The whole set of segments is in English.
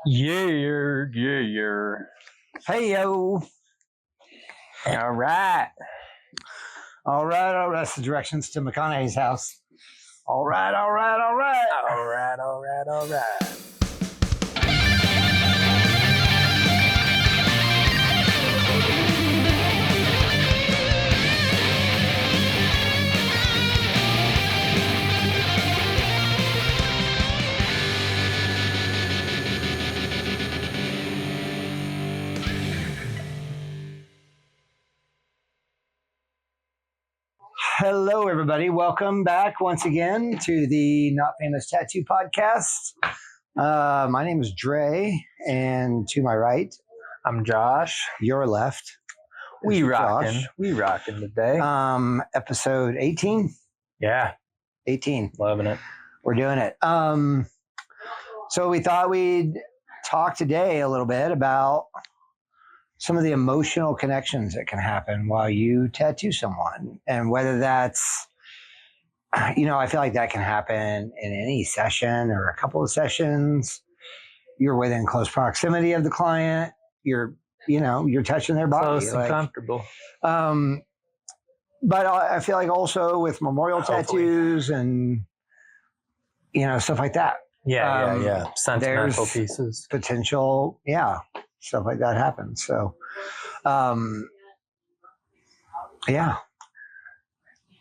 Yeah. Hey, yo. All right. All right. That's the directions to McConaughey's house. All right. Hello, everybody. Welcome back once again to the Not Famous Tattoo Podcast. My name is Dray, and to my right, I'm Josh. your left, We is rocking. Josh. We rocking today. Episode 18. Yeah, 18. loving it. We're doing it. So we thought we'd talk today a little bit about some of the emotional connections that can happen while you tattoo someone, and whether that's, I feel like that can happen in any session or a couple of sessions. You're within close proximity of the client. You're touching their body. Close and comfortable. But I feel like also with memorial tattoos and, stuff like that. Yeah. Sentimental there's pieces. Potential, stuff like that happens. So,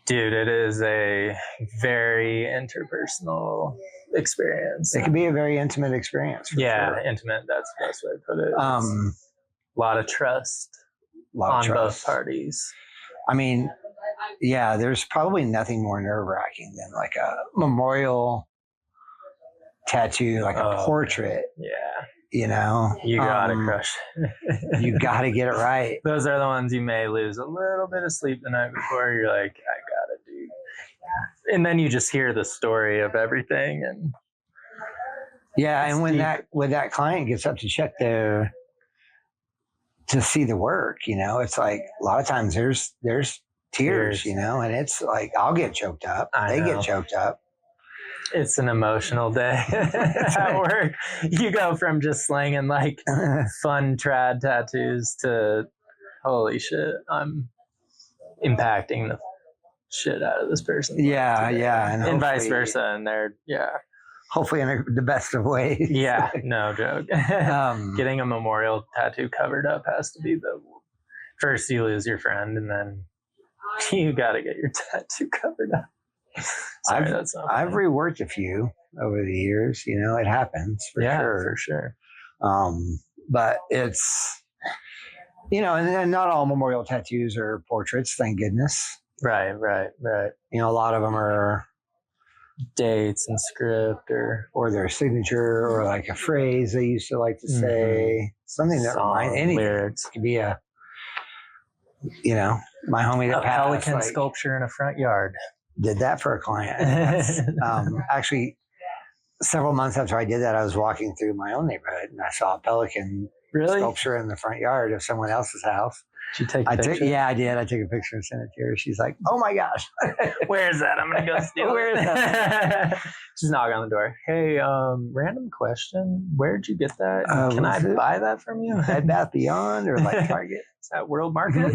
Dude, it is a very interpersonal experience. It can be a very intimate experience. For sure. Intimate. That's the best way to put it. A lot of trust on both parties. I mean, there's probably nothing more nerve-wracking than like a memorial tattoo, like a portrait. Yeah. You gotta crush it. You gotta get it right. Those are the ones you may lose a little bit of sleep the night before. You're like, I gotta do. And then you just hear the story of everything, and and when that client gets up to check to see the work, it's like a lot of times there's tears, and it's like I'll get choked up. They get choked up. It's an emotional day at work. You go from just slinging like fun trad tattoos to holy shit, I'm impacting the shit out of this person. And vice versa. And they're hopefully in the best of ways. Yeah, no joke. Getting a memorial tattoo covered up has to be the first. You lose your friend, and then you got to get your tattoo covered up. Sorry, I've reworked a few over the years. It happens for sure. But it's, and not all memorial tattoos are portraits, thank goodness. Right. A lot of them are dates and script or their signature or like a phrase they used to like to say, something that reminds anything. Lyrics. It could be my homie that passed, pelican sculpture in a front yard. Did that for a client. Actually, several months after I did that, I was walking through my own neighborhood and I saw a pelican sculpture in the front yard of someone else's house. Did you take a picture? I did. I took a picture and sent it to her. She's like, "Oh my gosh, where is that? I'm gonna go steal Where is that?" She's knocking on the door. Hey, random question. Where'd you get that? Can I buy that from you? Bed Bath Beyond or like Target? Is that World Market?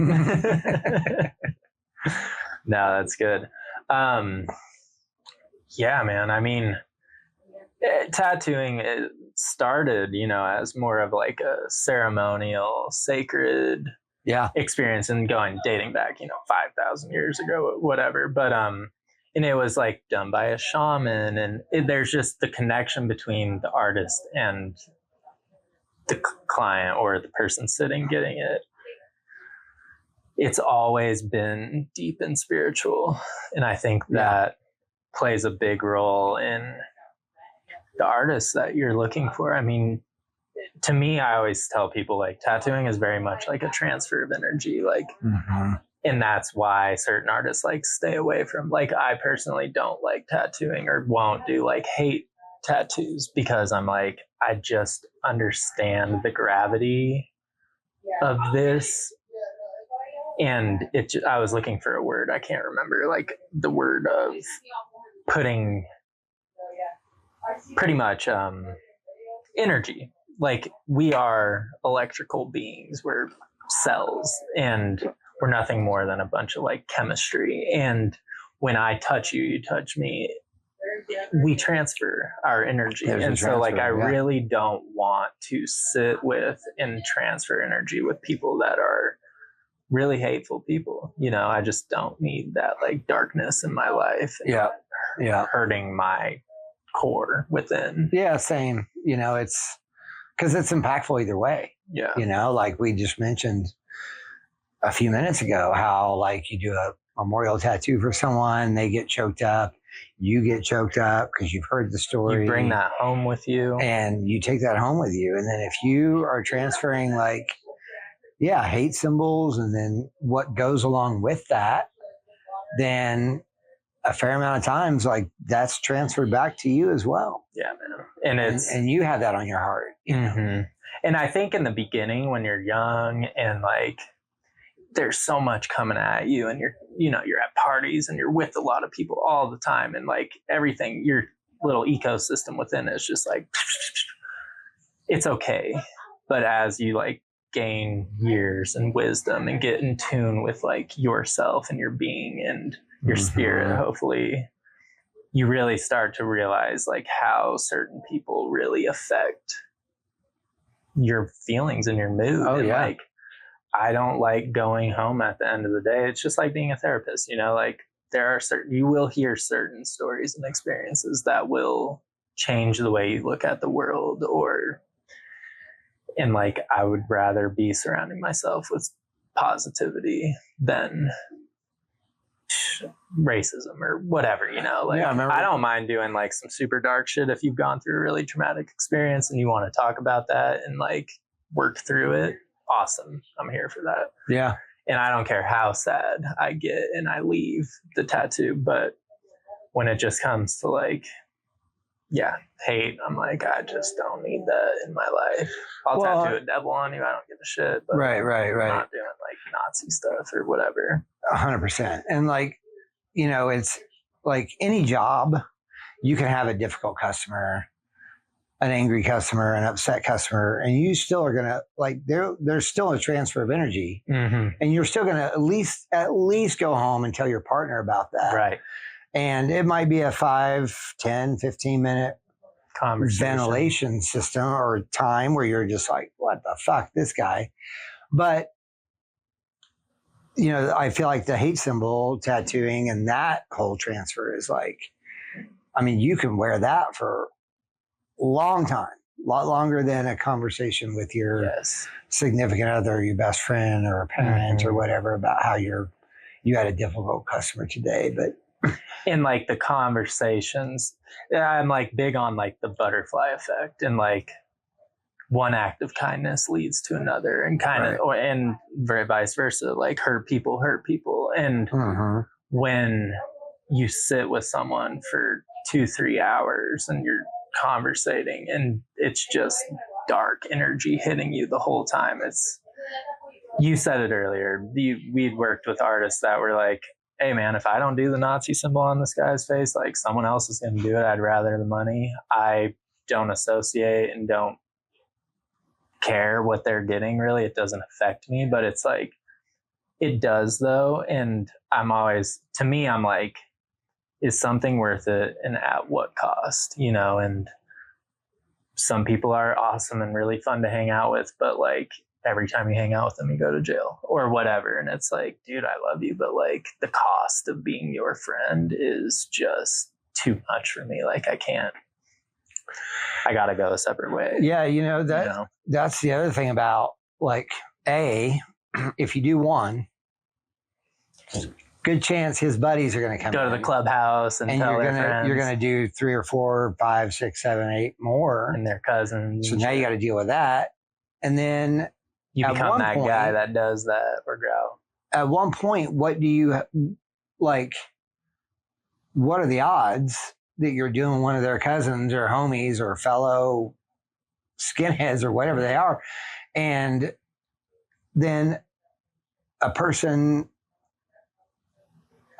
No, that's good. Man. I mean, tattooing it started, as more of like a ceremonial, sacred experience, and dating back, 5,000 years ago, whatever. But and it was like done by a shaman, and there's just the connection between the artist and the client or the person sitting getting it. It's always been deep and spiritual. And I think that plays a big role in the artist that you're looking for. I mean, to me, I always tell people like tattooing is very much like a transfer of energy. Like, and that's why certain artists like stay away from, like, I personally don't like tattooing or won't do like hate tattoos because I'm like, I just understand the gravity of this. And I was looking for a word. I can't remember, like the word of putting pretty much energy like we are electrical beings. We're cells, and we're nothing more than a bunch of like chemistry. And when I touch you, you touch me, we transfer our energy. And so like I really don't want to sit with and transfer energy with people that are really hateful people. You know, I just don't need that like darkness in my life. Hurting my core within. Yeah, same. You know, it's because it's impactful either way. Yeah. You know, like we just mentioned a few minutes ago, how like you do a memorial tattoo for someone, they get choked up, you get choked up because you've heard the story. You bring that home with you. And you take that home with you. And then if you are transferring like, yeah, hate symbols and then what goes along with that, then a fair amount of times like that's transferred back to you as well. Yeah, man. And you have that on your heart. You know? And I think in the beginning when you're young and like there's so much coming at you and you're at parties and you're with a lot of people all the time and like everything, your little ecosystem within is just like, it's okay. But as you like gain years and wisdom and get in tune with like yourself and your being and your spirit, hopefully you really start to realize like how certain people really affect your feelings and your mood. Oh, and yeah. Like, I don't like going home at the end of the day. It's just like being a therapist, you know, like you will hear certain stories and experiences that will change the way you look at the world and like, I would rather be surrounding myself with positivity than racism or whatever, you know, like I don't mind doing like some super dark shit if you've gone through a really traumatic experience and you want to talk about that and like work through it. Awesome. I'm here for that. Yeah. And I don't care how sad I get and I leave the tattoo, but when it just comes to like, hate, I'm like, I just don't need that in my life. I'll tattoo a devil on you. I don't give a shit. But right. I'm not doing like Nazi stuff or whatever. 100%. And like, you know, it's like any job, you can have a difficult customer, an angry customer, an upset customer, and you still are going to like, there's still a transfer of energy and you're still going to at least go home and tell your partner about that. Right. And it might be a 5, 10, 15 minute ventilation system or time where you're just like, what the fuck, this guy. But, you know, I feel like the hate symbol tattooing and that whole transfer is like, I mean, you can wear that for a long time, a lot longer than a conversation with your significant other, your best friend or a parent or whatever about how you had a difficult customer today. But in like the conversations, I'm like big on like the butterfly effect and like one act of kindness leads to another and and very vice versa, like hurt people. And when you sit with someone for 2-3 hours and you're conversating and it's just dark energy hitting you the whole time, you said it earlier, we'd worked with artists that were like, hey man, if I don't do the Nazi symbol on this guy's face, like someone else is going to do it. I'd rather the money. I don't associate and don't care what they're getting really. It doesn't affect me, but it's like, it does though. And I'm like, is something worth it and at what cost, you know? And some people are awesome and really fun to hang out with, but like, every time you hang out with them, you go to jail or whatever. And it's like, dude, I love you, but like the cost of being your friend is just too much for me. Like I gotta go a separate way. Yeah. You know, that's the other thing about like, if you do one, good chance his buddies are going to come go to the clubhouse and tell their friends. You're going to do 3 or 4, 5, 6, 7, 8 more. And their cousins. So now you got to deal with that. And then you become that guy that does that or growl. At one point, what do you like? What are the odds that you're doing one of their cousins or homies or fellow skinheads or whatever they are? And then a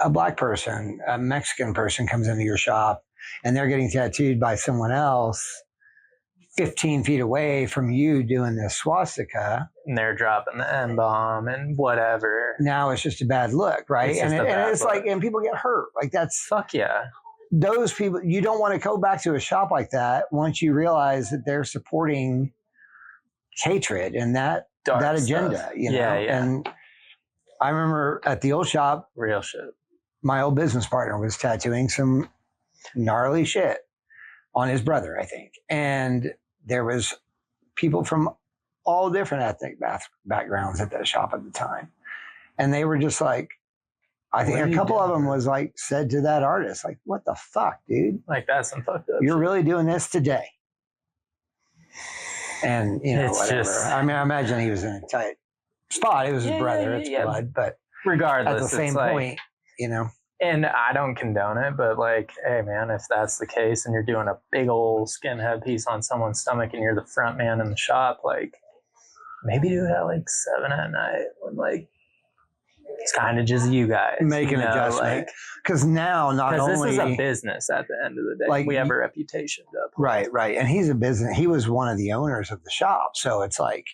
black person, a Mexican person comes into your shop and they're getting tattooed by someone else 15 feet away from you doing this swastika, and they're dropping the N-bomb and whatever. now it's just a bad look, right? It's and just a bad it's look. like, and people get hurt. Like that's Fuck yeah. those people. You don't want to go back to a shop like that once you realize that they're supporting hatred and that Dark that stuff. agenda. You know, Yeah. and I remember at the old shop, Real shit. my old business partner was tattooing some gnarly shit on his brother, I think. And there was people from all different ethnic backgrounds at that shop at the time. And they were just like, I think a couple of them was like, said to that artist, like, what the fuck, dude? Like, that's some fucked up You're shit. really doing this today? And, you know, It's whatever. just- I mean, I imagine he was in a tight spot. It was his brother, it's blood. But regardless, at the same it's like, point, you know. and I don't condone it, but like, hey man, if that's the case and you're doing a big old skinhead piece on someone's stomach and you're the front man in the shop, like maybe do it at like 7 at night when like it's kind of just you guys. Make an adjustment. Because now not only... this is a business at the end of the day. Like, we have a reputation to uphold. Right. And he's a business. He was one of the owners of the shop. So it's like,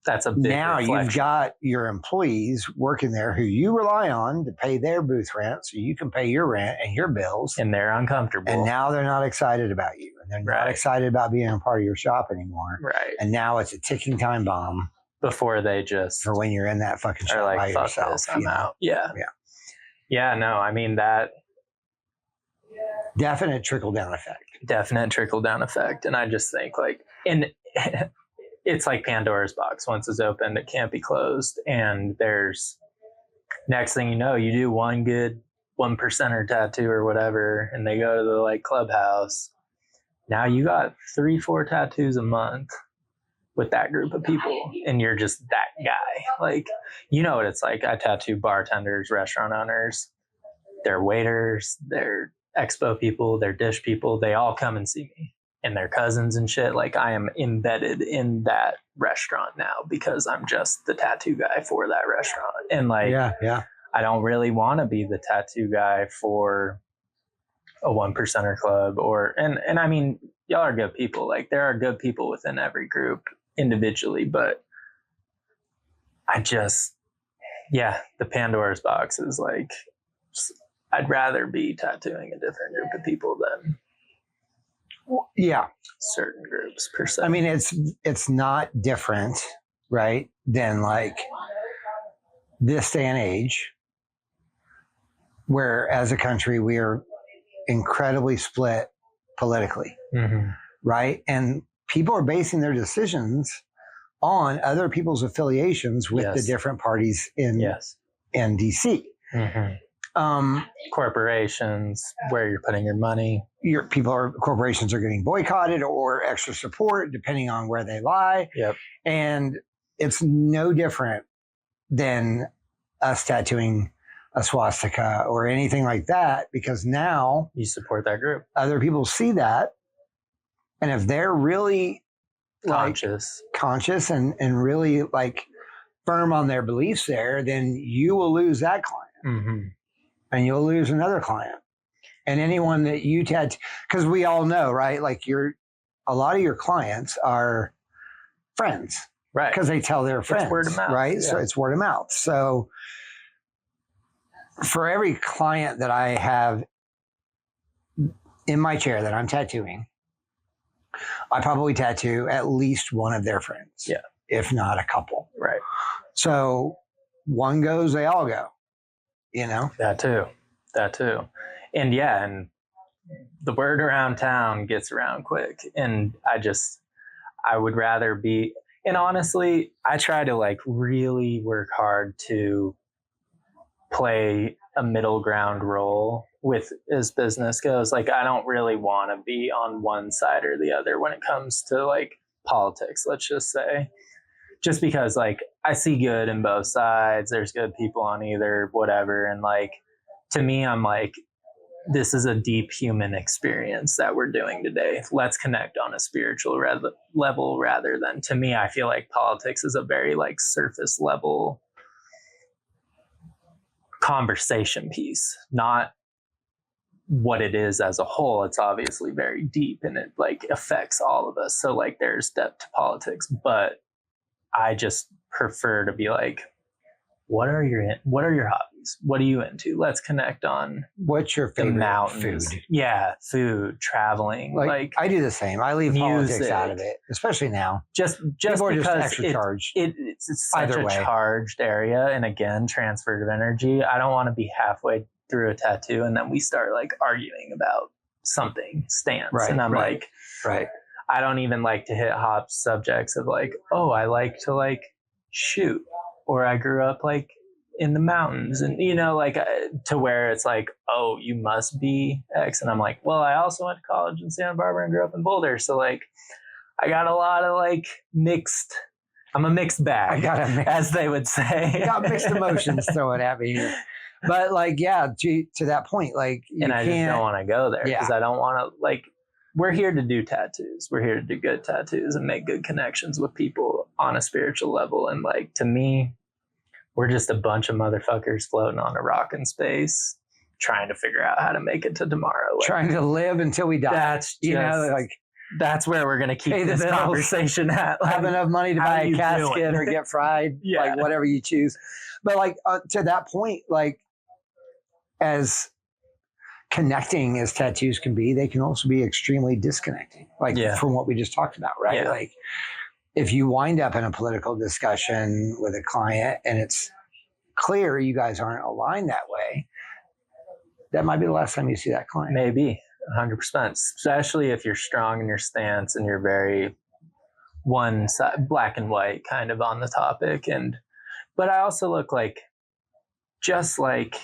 that's a big now reflection. you've got your employees working there who you rely on to pay their booth rent so you can pay your rent and your bills. And they're uncomfortable. And now they're not excited about you. And they're not excited about being a part of your shop anymore. Right. And now it's a ticking time bomb. Before they just... For when you're in that fucking shop like, by fuck yourself. this, I'm out. Yeah. Yeah. Yeah, no, I mean that... Definite trickle-down effect. Definite trickle-down effect. And I just think like... And it's like Pandora's box. Once it's opened, it can't be closed. And there's... Next thing you know, you do one good 1%er tattoo or whatever, and they go to the like clubhouse. Now you got 3-4 tattoos a month with that group of people, and you're just that guy. Like, you know what it's like. I tattoo bartenders, restaurant owners, their waiters, their expo people, their dish people. They all come and see me, and their cousins and shit. Like, I am embedded in that restaurant now because I'm just the tattoo guy for that restaurant. And like, yeah. I don't really want to be the tattoo guy for a 1%er club and I mean, y'all are good people. Like, there are good people within every group individually, but I just, the Pandora's box is like, I'd rather be tattooing a different group of people than certain groups per se. I mean, it's not different, right, than like this day and age where as a country we are incredibly split politically, right? And people are basing their decisions on other people's affiliations with the different parties in DC. Corporations, where you're putting your money. Corporations are getting boycotted or extra support depending on where they lie. Yep. And it's no different than us tattooing a swastika or anything like that, because now you support that group. Other people see that. And if they're really conscious and really like firm on their beliefs there, then you will lose that client. And you'll lose another client. And anyone that you tattoo, because we all know, right? Like a lot of your clients are friends. Right. Because they tell their friends. It's word of mouth. Right? Yeah. So it's word of mouth. So for every client that I have in my chair that I'm tattooing, I probably tattoo at least one of their friends. Yeah. If not a couple. Right. So one goes, they all go. You know? That too. And and the word around town gets around quick. And I would rather be, and honestly, I try to like really work hard to play a middle ground role with as business goes. Like, I don't really want to be on one side or the other when it comes to like politics, let's just say. Just because like I see good in both sides. There's good people on either, whatever. And like, to me, I'm like, this is a deep human experience that we're doing today. Let's connect on a spiritual level rather than, to me, I feel like politics is a very like surface level conversation piece, not what it is as a whole, it's obviously very deep and it like affects all of us. So like there's depth to politics, but I just prefer to be like, what are your hobbies? What are you into? Let's connect on what's your favorite mountains. food. Yeah, food, traveling. Like I do the same. I leave politics music. out of it, especially now. Just People are because just extra charged. It's such Either a way. charged area, and again, transfer of energy. I don't want to be halfway through a tattoo and then we start like arguing about something stance. Right, And I'm right. like, Right. I don't even like to hit hop subjects of like, oh, I like to like shoot, or I grew up like in the mountains, and you know, like to where it's like, oh, you must be X. And I'm like, well, I also went to college in Santa Barbara and grew up in Boulder, so like I got a lot of like mixed. I'm a mixed bag, as they would say. I got mixed emotions thrown at me here. But like, yeah, to that point, like, and I just don't want to go there because I don't want to like. We're here to do tattoos. We're here to do good tattoos and make good connections with people on a spiritual level. And like, to me, we're just a bunch of motherfuckers floating on a rock in space, trying to figure out how to make it to tomorrow. Like, trying to live until we die. That's just, like, that's where we're going to keep this conversation at. Like, have enough money to buy a casket or get fried, like whatever you choose. But like to that point, like as connecting as tattoos can be, they can also be extremely disconnecting. Like from what we just talked about, right? Yeah. Like if you wind up in a political discussion with a client and it's clear you guys aren't aligned that way, that might be the last time you see that client. Maybe 100%, especially if you're strong in your stance and you're very one side, black and white kind of on the topic. But I also look like, just like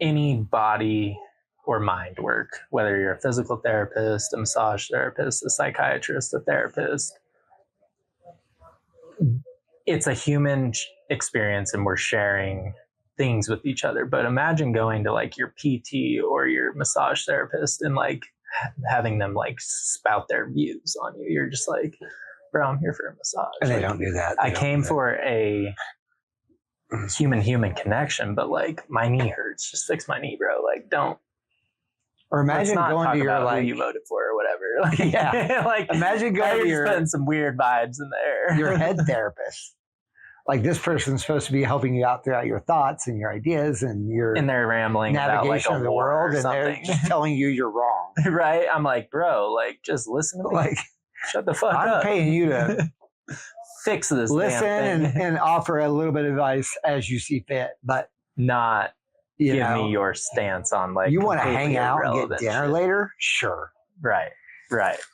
any body or mind work, whether you're a physical therapist, a massage therapist, a psychiatrist, a therapist, it's a human experience and we're sharing things with each other. But imagine going to like your PT or your massage therapist and like having them like spout their views on you. You're just like, bro, I'm here for a massage. And they like, don't do that. I came for a human connection, but like my knee hurts. Just fix my knee, bro. Like don't. Or imagine going to your like who you voted for or whatever. Like, yeah. Like imagine going to your spending some weird vibes in there. Your head therapist. Like this person's supposed to be helping you out throughout your thoughts and your ideas and your they're rambling navigation about like of the world, and they're just telling you you're wrong. Right? I'm like, bro, like just listen to me. Like, shut the fuck up. I'm paying you to fix this. Listen and offer a little bit of advice as you see fit, but not give me your stance on like. You want to hang out and get dinner later? Sure. Right.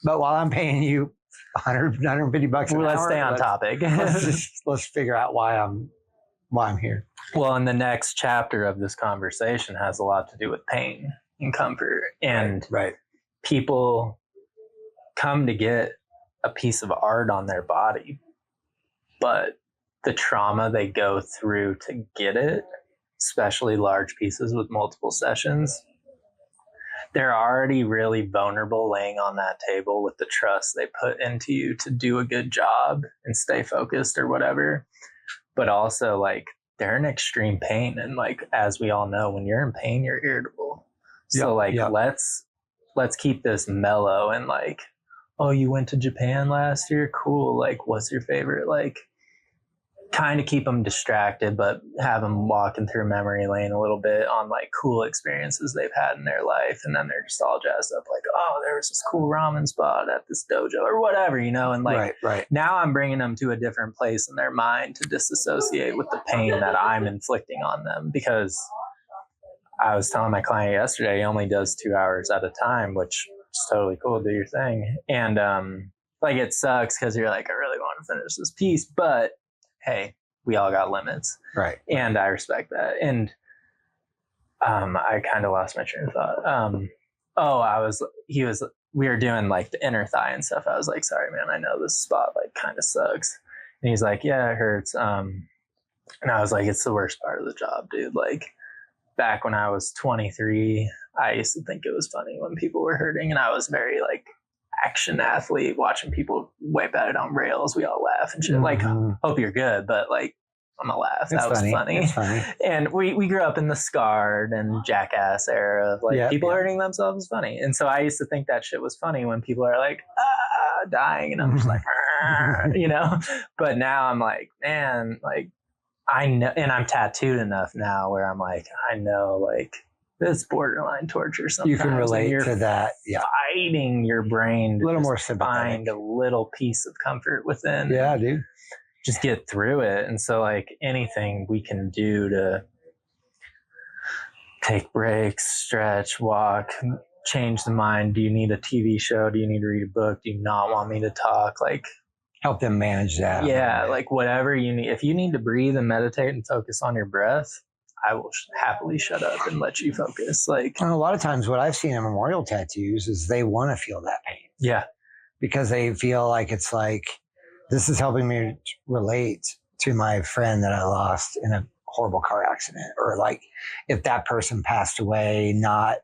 But while I'm paying you $100, $150 an hour, let's stay on topic. let's figure out why I'm here. Well, and the next chapter of this conversation has a lot to do with pain and comfort, and people come to get a piece of art on their body, but the trauma they go through to get it, especially large pieces with multiple sessions, they're already really vulnerable laying on that table with the trust they put into you to do a good job and stay focused or whatever. But also like they're in extreme pain. And like, as we all know, when you're in pain, you're irritable. So let's keep this mellow and like, oh, you went to Japan last year? Cool. Like, what's your favorite? Like, kind of keep them distracted, but have them walking through memory lane a little bit on like cool experiences they've had in their life. And then they're just all jazzed up like, oh, there was this cool ramen spot at this dojo or whatever, you know? And like, now I'm bringing them to a different place in their mind to disassociate with the pain that I'm inflicting on them. Because I was telling my client yesterday, he only does 2 hours at a time, which is totally cool. Do your thing. And like, it sucks because you're like, I really want to finish this piece, but hey, we all got limits. Right. And I respect that. And I kind of lost my train of thought. We were doing like the inner thigh and stuff. I was like, sorry, man, I know this spot like kind of sucks. And he's like, yeah, it hurts. And I was like, it's the worst part of the job, dude. Like back when I was 23, I used to think it was funny when people were hurting. And I was very like, action athlete watching people wipe out it on rails. We all laugh and shit. Like, hope you're good, but like, I'm gonna laugh. It's that was funny. It's funny. And we grew up in the Scarred and Jackass era of like people hurting themselves is funny. And so I used to think that shit was funny when people are like, dying, and I'm just like, you know. But now I'm like, man, like I know, and I'm tattooed enough now where I'm like, I know, like this borderline torture sometimes. You can relate to that. Yeah. Fighting your brain to a little more sympathetic. Find a little piece of comfort within. Yeah, dude. Just get through it. And so like anything we can do to take breaks, stretch, walk, change the mind. Do you need a TV show? Do you need to read a book? Do you not want me to talk? Like help them manage that. Yeah, like whatever you need. If you need to breathe and meditate and focus on your breath, I will happily shut up and let you focus. Like a lot of times what I've seen in memorial tattoos is they want to feel that pain. Yeah. Because they feel like it's like, this is helping me relate to my friend that I lost in a horrible car accident, or like if that person passed away not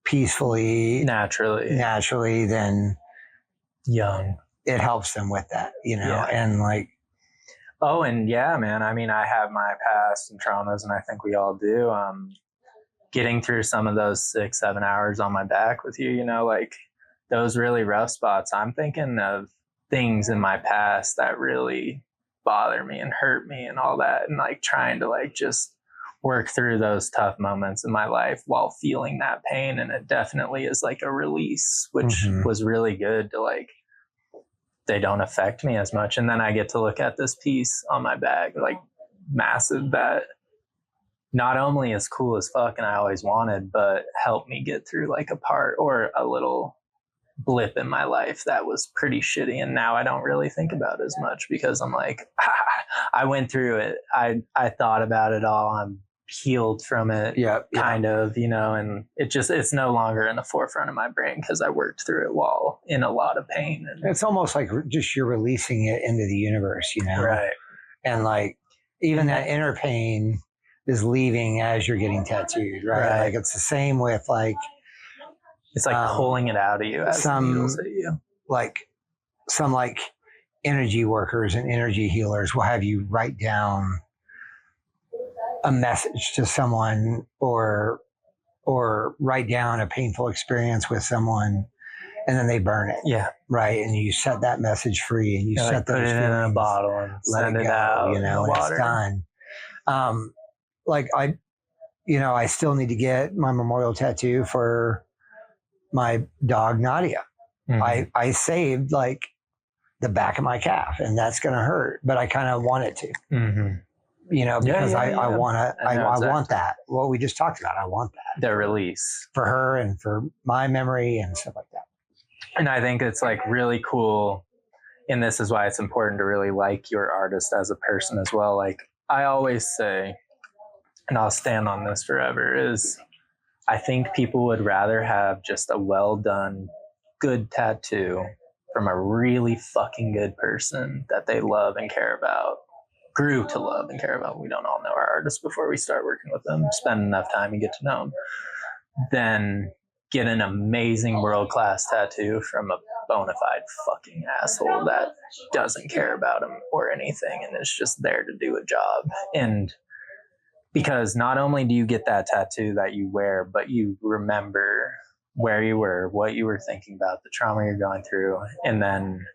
peacefully, naturally, then young, it helps them with that, you know. Yeah. And like, oh, and yeah, man, I mean, I have my past and traumas, and I think we all do. Getting through some of those 6-7 hours on my back with you, you know, like those really rough spots, I'm thinking of things in my past that really bother me and hurt me and all that, and like trying to like just work through those tough moments in my life while feeling that pain. And it definitely is like a release, which was really good to like, they don't affect me as much. And then I get to look at this piece on my bag, like massive, that not only is cool as fuck and I always wanted, but helped me get through like a part or a little blip in my life that was pretty shitty. And now I don't really think about it as much because I'm like, I went through it. I thought about it all. I'm healed from it, kind of, you know, and it's no longer in the forefront of my brain because I worked through it while in a lot of pain. And it's almost like just you're releasing it into the universe, you know? Right. And like even that inner pain is leaving as you're getting tattooed, right? Like it's the same with like, it's like pulling it out of you as the needles hit you. Like some like energy workers and energy healers will have you write down a message to someone or write down a painful experience with someone, and then they burn it. Yeah. Right. And you set that message free, and you set like put it in a bottle and let it go, out, you know, and it's done. Like I still need to get my memorial tattoo for my dog Nadia. I saved like the back of my calf, and that's going to hurt, but I kind of want it to, you know, because I want that. What we just talked about. I want that. The release for her and for my memory and stuff like that. And I think it's like really cool. And this is why it's important to really like your artist as a person as well. Like I always say, and I'll stand on this forever, is I think people would rather have just a well done, good tattoo from a really fucking good person that they love and care about, grew to love and care about. We don't all know our artists before we start working with them, spend enough time and get to know them, then get an amazing world-class tattoo from a bona fide fucking asshole that doesn't care about them or anything and is just there to do a job. And because not only do you get that tattoo that you wear, but you remember where you were, what you were thinking about, the trauma you're going through, and then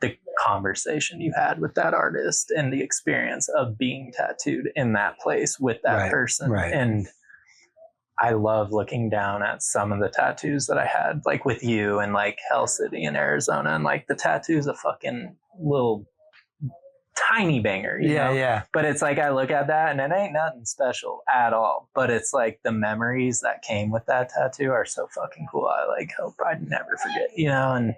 the conversation you had with that artist and the experience of being tattooed in that place with that person. Right. And I love looking down at some of the tattoos that I had, like with you and like Hell City in Arizona, and like the tattoo's a fucking little tiny banger, you know? Yeah. But it's like I look at that and it ain't nothing special at all. But it's like the memories that came with that tattoo are so fucking cool. I like hope I'd never forget, you know? And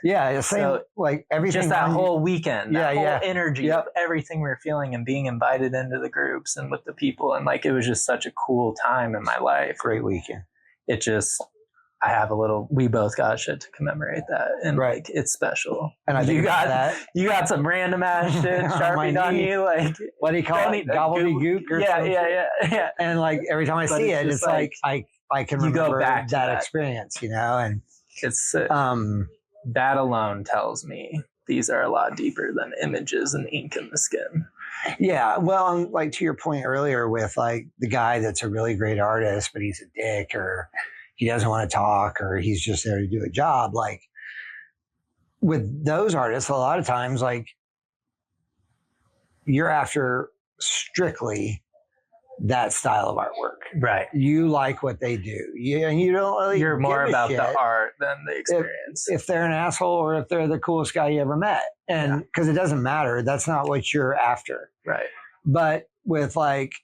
yeah, so like everything, just that whole weekend, that whole energy of everything we were feeling and being invited into the groups and with the people, and like it was just such a cool time in my life. Great weekend. It just, I have we both got shit to commemorate that, and like it's special. And I think you got some random ass shit sharpied on you, like what do you call it, gobbledygook or something? Yeah. And like every time I see it, it's like I can remember go back to that experience, you know, and it's that alone tells me these are a lot deeper than images and ink in the skin. Yeah. Well, and like to your point earlier with like the guy that's a really great artist, but he's a dick or he doesn't want to talk or he's just there to do a job. Like with those artists, a lot of times, like you're after strictly that style of artwork. Right. You like what they do. And you don't really You're more give a about shit the art than the experience. if they're an asshole or if they're the coolest guy you ever met. And because it doesn't matter. That's not what you're after. Right. But with like,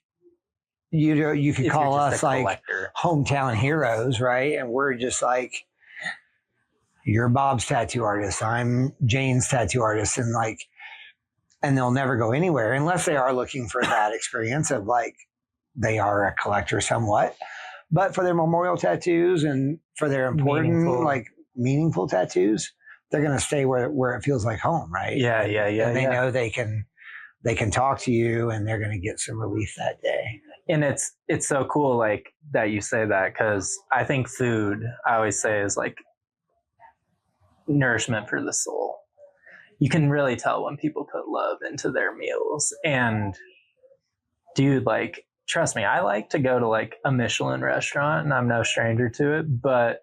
you could If call you're just us a like collector. hometown heroes, right? And we're just like, you're Bob's tattoo artist. I'm Jane's tattoo artist. And like, and they'll never go anywhere unless they are looking for that experience of like, they are a collector somewhat. But for their memorial tattoos and for their important, meaningful tattoos, they're going to stay where it feels like home, right? Yeah. And they know they can talk to you and they're going to get some relief that day. And it's so cool like that you say that, because I think food, I always say, is like nourishment for the soul. You can really tell when people put love into their meals. And dude, like, trust me, I like to go to like a Michelin restaurant, and I'm no stranger to it, but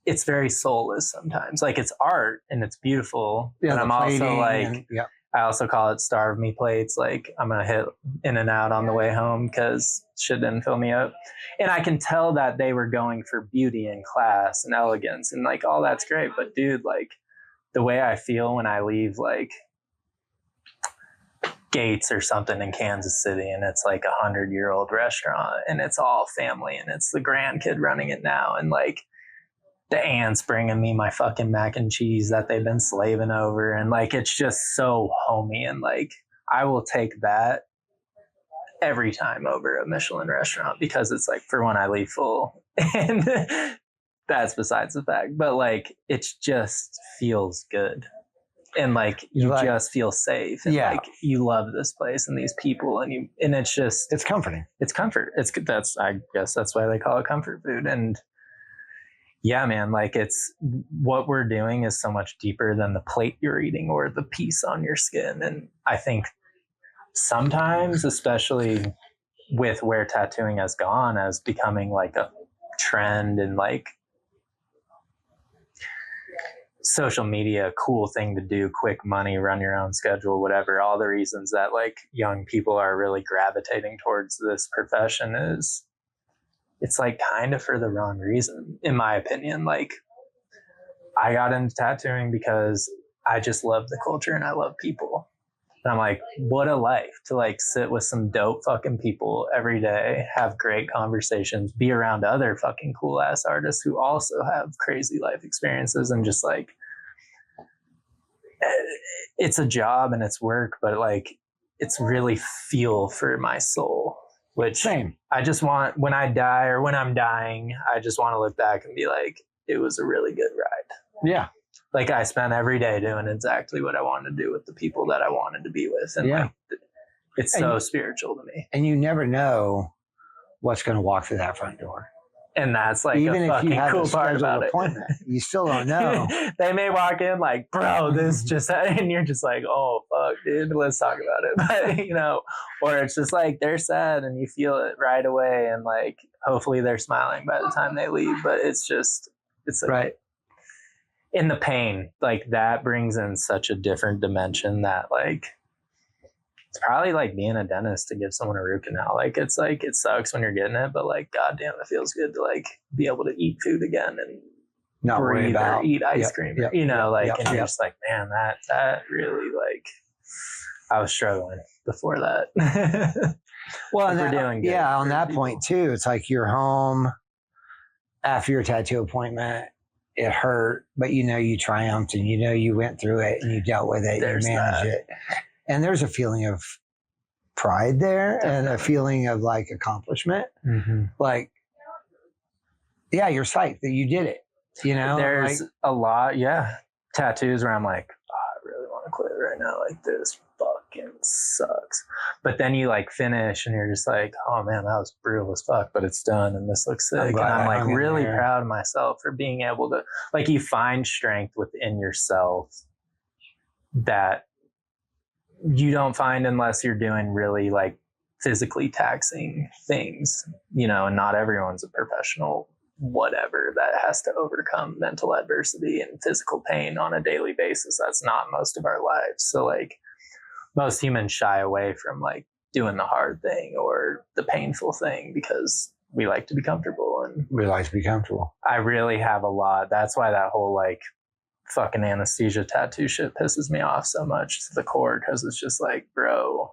it's very soulless sometimes. Like, it's art and it's beautiful. Yeah, and I'm also like, I also call it starve me plates. Like, I'm going to hit In-N-Out on the way home because shit didn't fill me up. And I can tell that they were going for beauty and class and elegance and like, all that's great. But dude, like the way I feel when I leave like Gates or something in Kansas City, and it's like 100-year-old restaurant and it's all family and it's the grandkid running it now. And like, the aunt's bringing me my fucking mac and cheese that they've been slaving over. And like, it's just so homey. And like, I will take that every time over a Michelin restaurant, because it's like, for when I leave full, and that's besides the fact, but like, it just feels good. And like, you just feel safe. And like, you love this place and these people, and it's comforting. It's comfort. I guess that's why they call it comfort food. And yeah, man, like, it's what we're doing is so much deeper than the plate you're eating or the piece on your skin. And I think sometimes, especially with where tattooing has gone as becoming like a trend and like social media, cool thing to do, quick money, run your own schedule, whatever, all the reasons that like young people are really gravitating towards this profession is, it's like kind of for the wrong reason, in my opinion. Like, I got into tattooing because I just love the culture and I love people. And I'm like, what a life to like sit with some dope fucking people every day, have great conversations, be around other fucking cool ass artists who also have crazy life experiences, and just like, it's a job and it's work, but like, it's really fuel for my soul. Which I just want, when I die or when I'm dying, I just want to look back and be like, it was a really good ride. Yeah. Like, I spent every day doing exactly what I wanted to do with the people that I wanted to be with. And like, it's so spiritual to me. And you never know what's going to walk through that front door. And that's like even a if fucking you have cool part about it. You still don't know. They may walk in like, bro, this just, and you're just like, oh fuck, dude, let's talk about it. But you know, or it's just like, they're sad and you feel it right away, and like, hopefully they're smiling by the time they leave. But it's like, right in the pain, like, that brings in such a different dimension that like, it's probably like being a dentist to give someone a root canal. Like, it's like, it sucks when you're getting it, but like, goddamn, it feels good to like be able to eat food again and not breathe or eat ice cream. You know, like, and you're just like, man, that really, like, I was struggling before that. Well, and we're doing good on that people. Point too. It's like, you're home after your tattoo appointment. It hurt, but you know, you triumphed and you know, you went through it and you dealt with it. You managed it. And there's a feeling of pride there. Definitely. And a feeling of like accomplishment. Mm-hmm. Like, yeah, you're psyched that you did it. You know, there's like, a lot, tattoos where I'm like, oh, I really want to quit right now. Like, this fucking sucks. But then you like finish and you're just like, oh man, that was brutal as fuck, but it's done and this looks sick. And I'm like really proud of myself for being able to, like, you find strength within yourself that you don't find unless you're doing really like physically taxing things, and not everyone's a professional whatever that has to overcome mental adversity and physical pain on a daily basis. That's not most of our lives. So like most humans shy away from like doing the hard thing or the painful thing because we like to be comfortable. And we like to be comfortable. I really have a lot. That's why that whole like fucking anesthesia tattoo shit pisses me off so much to the core, because it's just like, bro,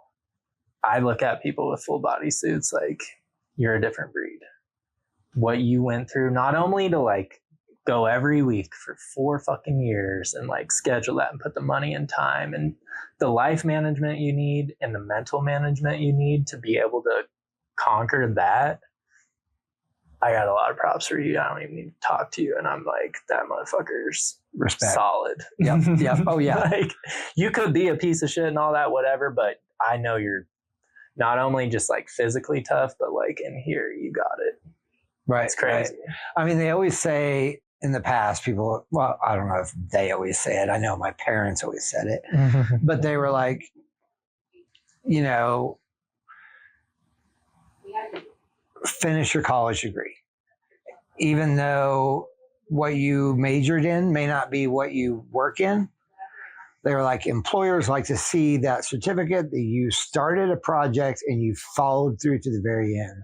I look at people with full body suits like you're a different breed. What you went through, not only to like go every week for 4 fucking years and like schedule that and put the money and time and the life management you need and the mental management you need to be able to conquer that. I got a lot of props for you. I don't even need to talk to you. And I'm like, that motherfucker's respect. Solid. Yep. Oh yeah. Like you could be a piece of shit and all that, whatever, but I know you're not only just like physically tough, but like in here, you got it. Right. It's crazy. Right. I mean, they always say in the past, people, well, I don't know if they always say it. I know my parents always said it, but they were like, finish your college degree. Even though what you majored in may not be what you work in, they were like, employers like to see that certificate that you started a project and you followed through to the very end.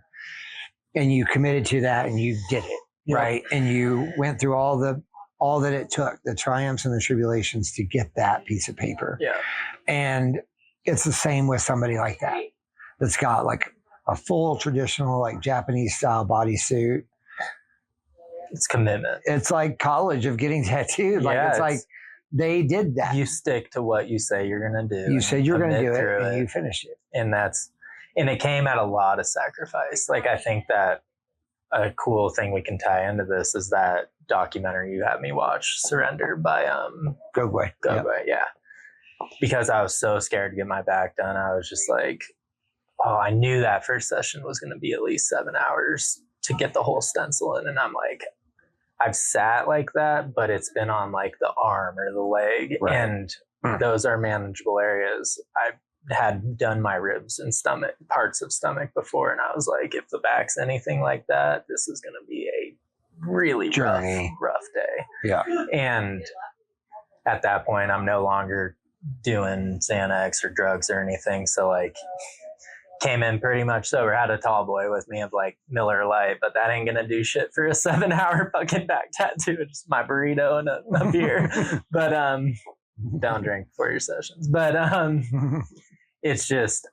And you committed to that and you did it, right? And you went through all that it took, the triumphs and the tribulations to get that piece of paper. Yeah. And it's the same with somebody like that, that's got like a full traditional, like Japanese style bodysuit. It's commitment. It's like college of getting tattooed. Like it's like they did that. You stick to what you say you're going to do. You said you're going to do it and you finished it. And it came at a lot of sacrifice. Like, I think that a cool thing we can tie into this is that documentary you had me watch, Surrender, by Gogwe. Yeah. Because I was so scared to get my back done. I was just like, I knew that first session was going to be at least 7 hours to get the whole stencil in. And I'm like, I've sat like that, but it's been on like the arm or the leg. Right. And those are manageable areas. I've had done my ribs and stomach, parts of stomach before, and I was like, if the back's anything like that, this is going to be a really rough day. Yeah. And at that point, I'm no longer doing Xanax or drugs or anything. So like, came in pretty much sober, had a tall boy with me of like Miller Lite, but that ain't gonna do shit for a 7-hour fucking back tattoo. Just my burrito and a beer. But don't drink before your sessions. But it's just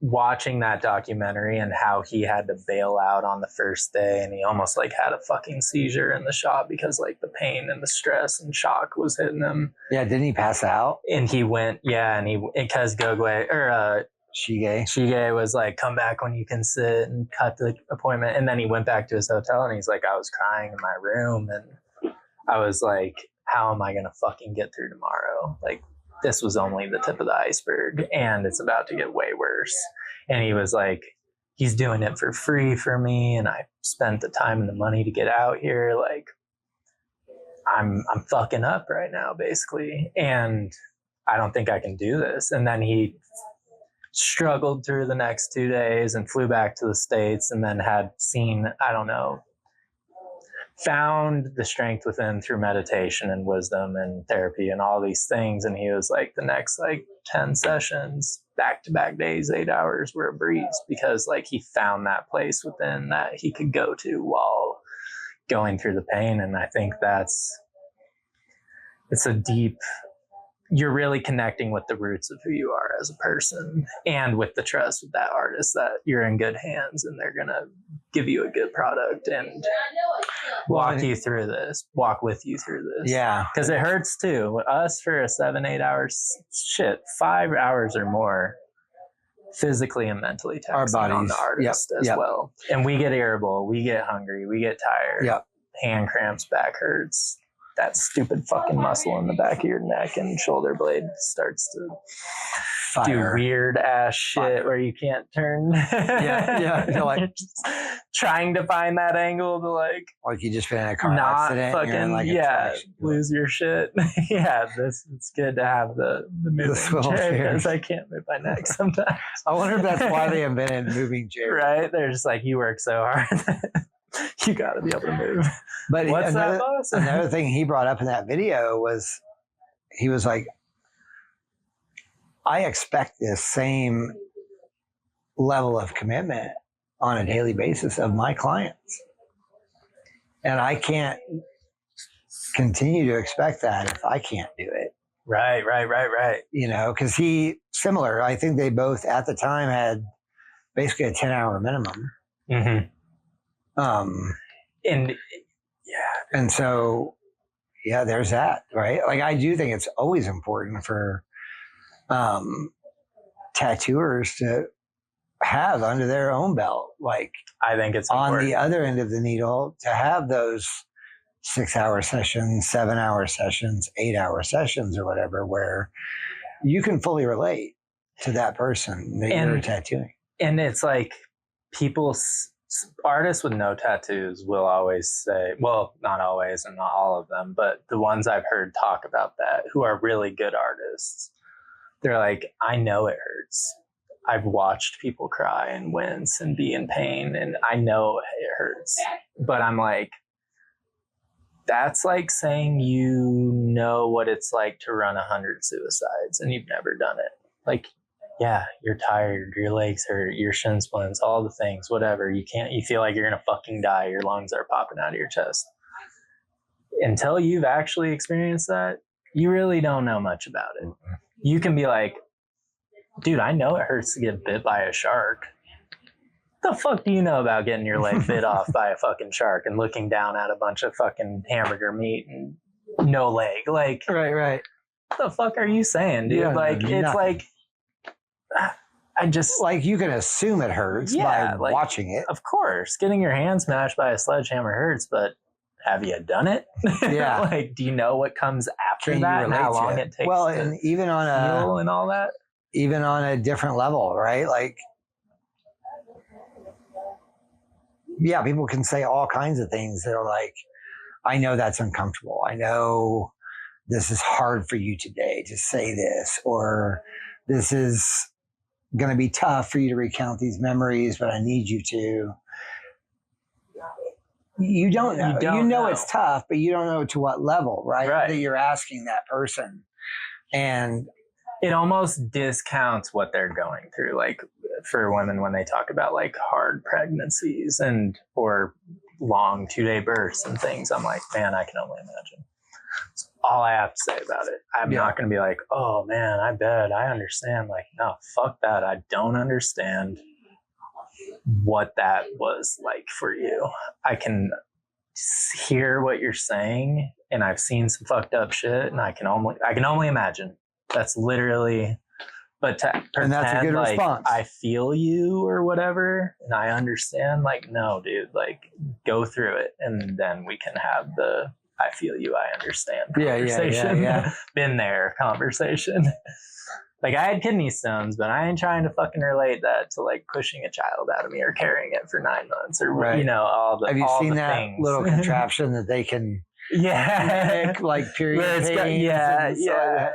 watching that documentary and how he had to bail out on the first day, and he almost like had a fucking seizure in the shop because like the pain and the stress and shock was hitting him. Yeah, didn't he pass out? And he went, because Gogwe or Shige was like, come back when you can sit, and cut the appointment. And then he went back to his hotel and he's like, I was crying in my room, and I was like, how am I gonna fucking get through tomorrow? Like, this was only the tip of the iceberg and it's about to get way worse. And he was like, he's doing it for free for me, and I spent the time and the money to get out here. Like, I'm fucking up right now, basically, and I don't think I can do this. And then he struggled through the next 2 days and flew back to the States, and then had found the strength within through meditation and wisdom and therapy and all these things. And he was like, the next like 10 sessions, back-to-back days, 8 hours were a breeze, because like he found that place within that he could go to while going through the pain. And I think you're really connecting with the roots of who you are as a person, and with the trust of that artist that you're in good hands and they're going to give you a good product and walk with you through this. Yeah. Because it hurts too. Us for a 7-8 hours, 5 hours or more, physically and mentally taxing our bodies on the artist as well. And we get irritable, we get hungry, we get tired, hand cramps, back hurts. That stupid fucking muscle in the back of your neck and shoulder blade starts to fire. do weird ass shit where you can't turn. Yeah. You're like just trying to find that angle to like you just been in a car not accident. fucking You're in like a lose your shit. It's good to have the moving chair because I can't move my neck sometimes. I wonder if that's why they invented moving chairs. Right? They're just like, you work so hard. You got to be able to move. But what's that, boss? Another thing he brought up in that video was he was like, I expect this same level of commitment on a daily basis of my clients. And I can't continue to expect that if I can't do it. Right. You know, because similar, I think they both at the time had basically a 10-hour minimum. Mm-hmm. And so, there's that, right? Like, I do think it's always important for tattooers to have under their own belt, like I think it's on important. the other end of the needle, to have those 6-hour sessions, 7-hour sessions, 8-hour sessions, or whatever, where you can fully relate to that person that you're tattooing. And it's like artists with no tattoos will always say, well, not always and not all of them, but the ones I've heard talk about that who are really good artists, they're like, I know it hurts. I've watched people cry and wince and be in pain, and I know it hurts. But I'm like, that's like saying you know what it's like to run 100 suicides and you've never done it. Like, yeah, you're tired, your legs hurt, your shin splints, all the things, whatever. You feel like you're gonna fucking die. Your lungs are popping out of your chest. Until you've actually experienced that, you really don't know much about it. You can be like, dude, I know it hurts to get bit by a shark. The fuck do you know about getting your leg bit off by a fucking shark and looking down at a bunch of fucking hamburger meat and no leg? Like, right. What the fuck are you saying, dude? Yeah, like, it's nothing. like, I just like, you can assume it hurts by watching it. Of course, getting your hand smashed by a sledgehammer hurts, but have you done it? Yeah. Like, do you know what comes after that and how long it takes? Well, and even on heal and all that, even on a different level, right? Like, yeah, people can say all kinds of things that are like, I know that's uncomfortable. I know this is hard for you today to say this, or this is going to be tough for you to recount these memories, but I need you to. You don't know. You know it's tough, but you don't know to what level, right? That you're asking that person. And it almost discounts what they're going through. Like, for women, when they talk about like hard pregnancies or long 2-day births and things, I'm like, man, I can only imagine. That's all I have to say about it. I'm not going to be like, oh man, I bet I understand. Like, no, fuck that. I don't understand what that was like for you. I can hear what you're saying, and I've seen some fucked up shit, and I can only imagine. That's literally, but to pretend and that's a good like response. I feel you or whatever, and I understand. Like, no, dude, like, go through it, and then we can have the I feel you, I understand conversation. Yeah. Been there conversation. Like, I had kidney stones, but I ain't trying to fucking relate that to like pushing a child out of me or carrying it for 9 months or all the. Have you seen that things. little contraption that they can? Mimic, like, period pains. Yeah.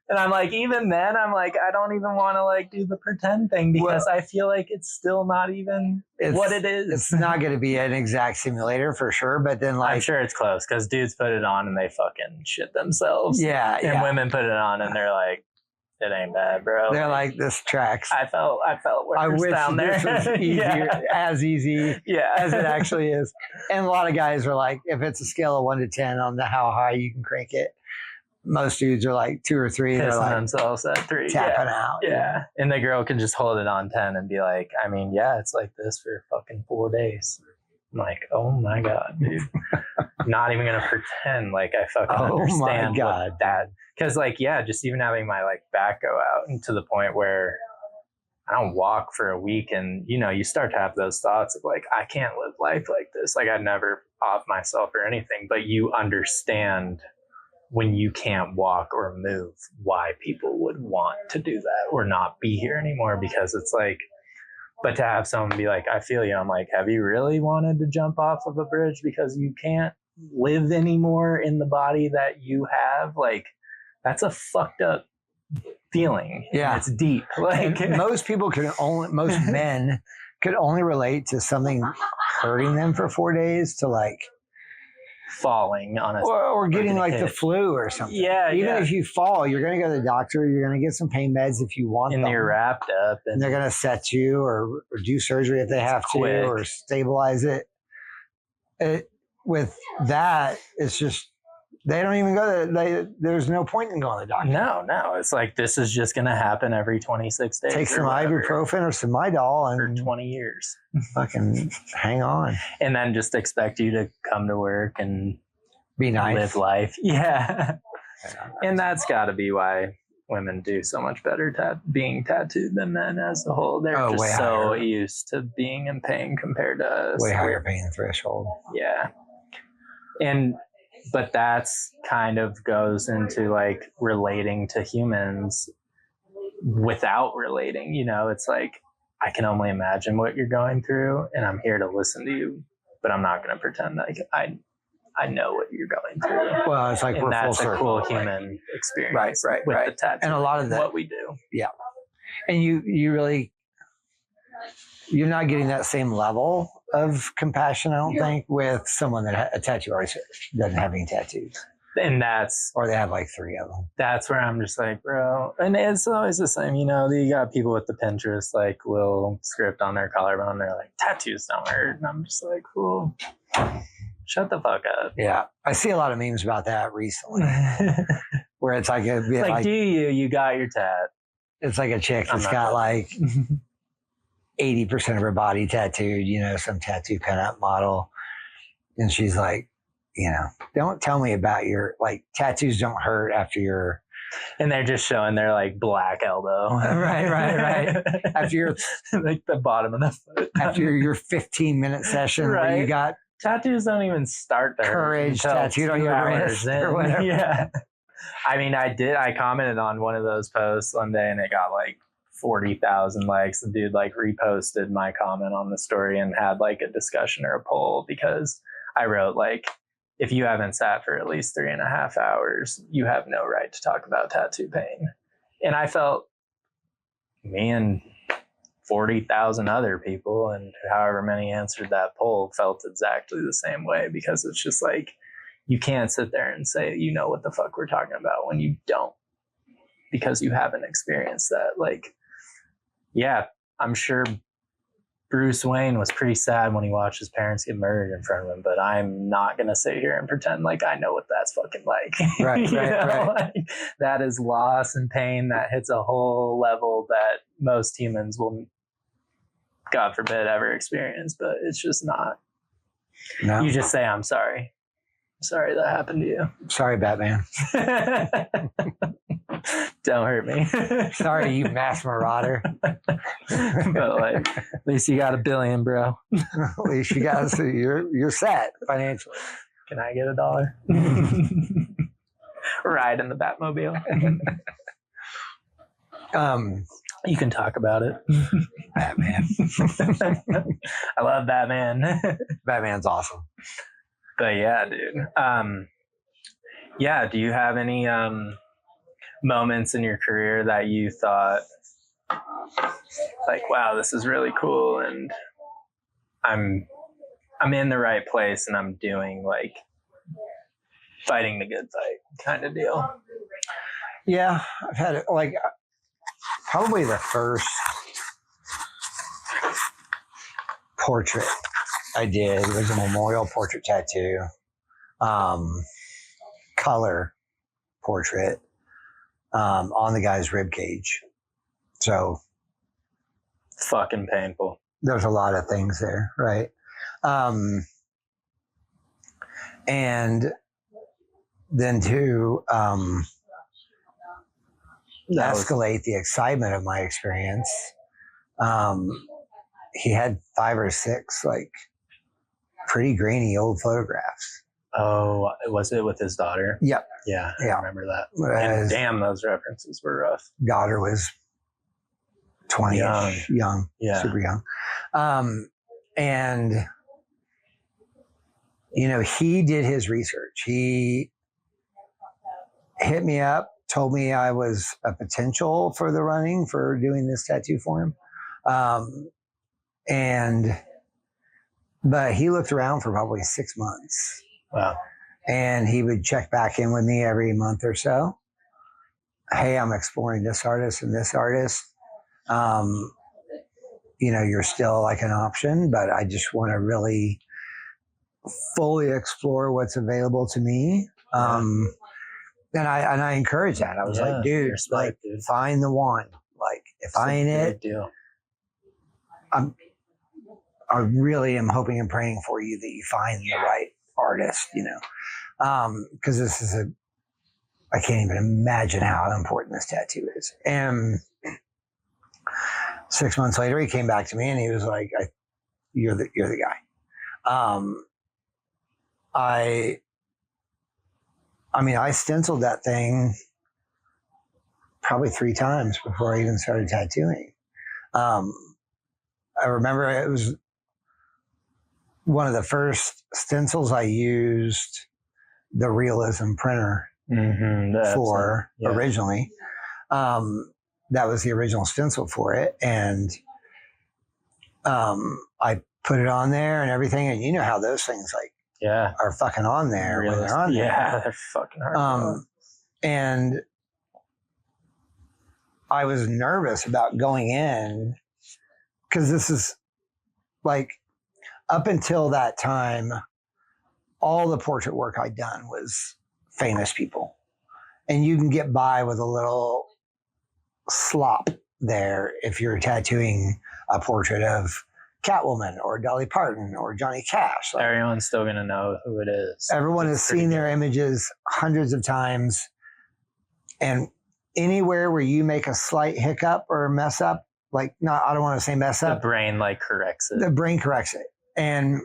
And I'm like, even then, I'm like, I don't even want to like do the pretend thing because I feel like it's still not even what it is. It's not going to be an exact simulator for sure, but then like, I'm sure it's close because dudes put it on and they fucking shit themselves. Yeah. And women put it on and they're like, it ain't bad, bro. They're like, this tracks. I felt I wish down there. This was easier, as easy as it actually is. And a lot of guys are like, if it's a scale of 1 to 10 on how high you can crank it, most dudes are like 2 or 3. They're like themselves at 3, tapping out. Yeah, and the girl can just hold it on 10 and be like, I mean, yeah, it's like this for fucking 4 days. I'm like, oh my god, dude. Not even gonna pretend like I fucking understand what that. Because like, yeah, just even having my like back go out, and to the point where I don't walk for a week, and you start to have those thoughts of like, I can't live life like this. Like, I'd never off myself or anything, but you understand when you can't walk or move, why people would want to do that or not be here anymore. Because it's like, but to have someone be like, I feel you. I'm like, have you really wanted to jump off of a bridge because you can't live anymore in the body that you have? Like, that's a fucked up feeling. Yeah. It's deep. Like, most men could only relate to something hurting them for 4 days to like falling on a or getting like the flu or something. Yeah. Even if you fall, you're going to go to the doctor. You're going to get some pain meds if you want and them. you're wrapped up. And they're going to set you or do surgery if they have to or stabilize it. With that, it's just, they don't even go to, there's no point in going to the doctor. No. It's like, this is just going to happen every 26 days. Take some ibuprofen or some Midol and for 20 years. Fucking hang on. And then just expect you to come to work and be nice. Live life. Yeah. And that's got to be why women do so much better being tattooed than men as a whole. They're just so used to being in pain compared to us. Way higher pain threshold. Yeah. But that's kind of goes into like relating to humans without relating, you know. It's like, I can only imagine what you're going through and I'm here to listen to you, but I'm not going to pretend like I know what you're going through. Well, it's like and we're that's full a circle. Cool human experience right, with the tattoo. And a lot of that, what we do. Yeah. And you really, you're not getting that same level of compassion, I don't think, with someone that a tattoo artist doesn't have any tattoos. And that's, or they have like 3 of them. That's where I'm just like, bro. And it's always the same, you know. You got people with the Pinterest like little script on their collarbone. They're like, tattoos don't hurt, and I'm just like, cool. Shut the fuck up. Yeah, I see a lot of memes about that recently, where it's like, like, do you got your tat? It's like a chick that's got like 80% of her body tattooed, you know, some tattoo pinup model, and she's like, you know, don't tell me about your, like, tattoos don't hurt after your, and they're just showing their like black elbow. right. After your, like the bottom of the foot. After your 15-minute session where you got tattoos don't even start to courage tattooed on your wrist or whatever. Yeah. I mean, I commented on one of those posts one day and it got like 40,000 likes. The dude like reposted my comment on the story and had like a discussion or a poll because I wrote like, if you haven't sat for at least 3.5 hours, you have no right to talk about tattoo pain. And I felt, me and 40,000 other people and however many answered that poll felt exactly the same way, because it's just like, you can't sit there and say, you know what the fuck we're talking about when you don't, because you haven't experienced that. Like, yeah, I'm sure Bruce Wayne was pretty sad when he watched his parents get murdered in front of him, but I'm not going to sit here and pretend like I know what that's fucking like. Right. Like, that is loss and pain that hits a whole level that most humans will, God forbid, ever experience, but it's just not. No. You just say, I'm sorry. Sorry that happened to you. Sorry, Batman. Don't hurt me. Sorry, you mass marauder. But like, at least you got $1 billion, bro. At least you got, so you're set financially. Can I get $1? Ride in the Batmobile. You can talk about it. Batman. I love Batman. Batman's awesome. But yeah, dude. Yeah, do you have any moments in your career that you thought like, wow, this is really cool and I'm in the right place and I'm doing like fighting the good fight kind of deal? Yeah, I've had like probably the first portrait I did was a memorial portrait tattoo, color portrait on the guy's rib cage. So fucking painful. There's a lot of things there, right? And then to escalate the excitement of my experience, he had 5 or 6 like pretty grainy old photographs Oh, was it with his daughter? Yep. Yeah, I Yeah. remember that. His And damn, those references were rough. daughter was 20-ish, young, Yeah. super young. And, you know, he did his research. He hit me up, told me I was a potential for the running, for doing this tattoo for him. But he looked around for probably 6 months. Wow. And he would check back in with me every month or so. Hey, I'm exploring this artist and this artist. You know, you're still like an option, but I just want to really fully explore what's available to me. And I encourage that. I was like, dude, respect, like, find the one. Like, if I ain't it, deal. I really am hoping and praying for you that you find the right artist, you know, because this is I can't even imagine how important this tattoo is. And 6 months later, he came back to me and he was like, "You're the guy." I stenciled that thing probably 3 times before I even started tattooing. I remember it was one of the first stencils I used the realism printer for originally. That was the original stencil for it. And I put it on there and everything. And you know how those things are fucking on there when they're on there. Yeah, they're fucking hard. And I was nervous about going in because this is like, up until that time, all the portrait work I'd done was famous people. And you can get by with a little slop there if you're tattooing a portrait of Catwoman or Dolly Parton or Johnny Cash. Like, everyone's still going to know who it is. Everyone has seen their images hundreds of times. And anywhere where you make a slight hiccup or mess up, I don't want to say mess up. The brain corrects it. The brain corrects it. And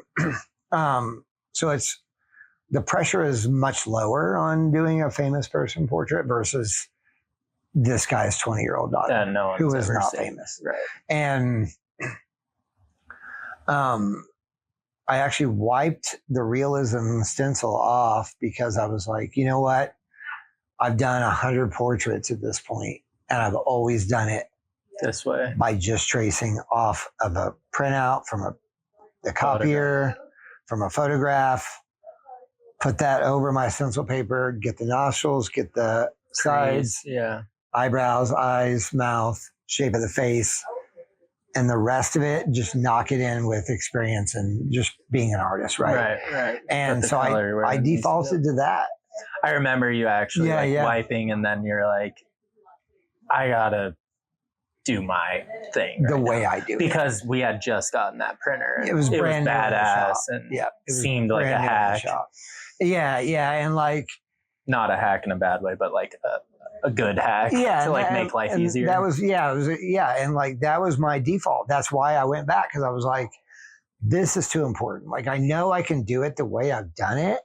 so the pressure is much lower on doing a famous person portrait versus this guy's 20-year-old daughter who is not famous. Right. And I actually wiped the realism stencil off because I was like, you know what? I've done 100 portraits at this point, and I've always done it this way by just tracing off of a printout from the copier, from a photograph, put that over my stencil paper, get the nostrils, get the sides, eyebrows, eyes, mouth, shape of the face, and the rest of it, just knock it in with experience and just being an artist, right? Right. And so I defaulted to that. I remember you actually wiping, and then you're like, I gotta do my thing the way I do because we had just gotten that printer. And it was brand badass and it seemed like a hack. Yeah, and not a hack in a bad way, but a good hack to make life easier. That was and that was my default. That's why I went back, because I was like, this is too important. I know I can do it the way I've done it.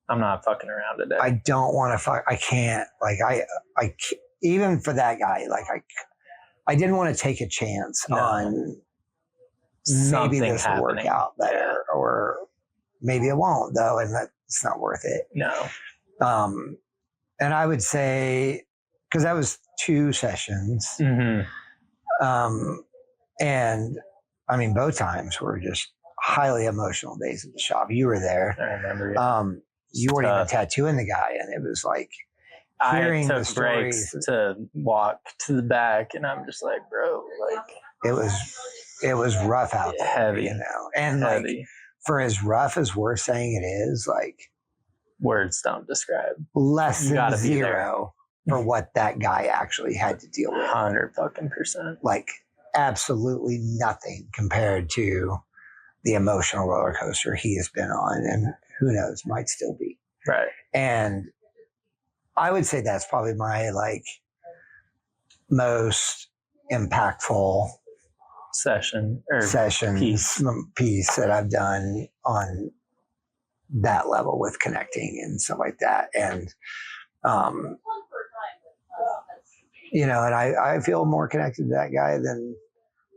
I'm not fucking around today. I don't want to I can't. I even for that guy, I didn't want to take a chance on maybe this will work out better, or maybe it won't though, and it's not worth it. No. And I would say, because that was 2 sessions, and I mean both times were just highly emotional days at the shop. You were there. I remember. You weren't even tattooing the guy, and it was like, hearing I took breaks to walk to the back, and I'm just like, bro, it was rough out there, heavy, and heavy. For as rough as we're saying it is, words don't describe. Less than 0 for what that guy actually had to deal with. 100%. Absolutely nothing compared to the emotional roller coaster he has been on, and who knows, might still be. Right. And I would say that's probably my most impactful session piece that I've done on that level with connecting and stuff like that. And, you know, and I feel more connected to that guy than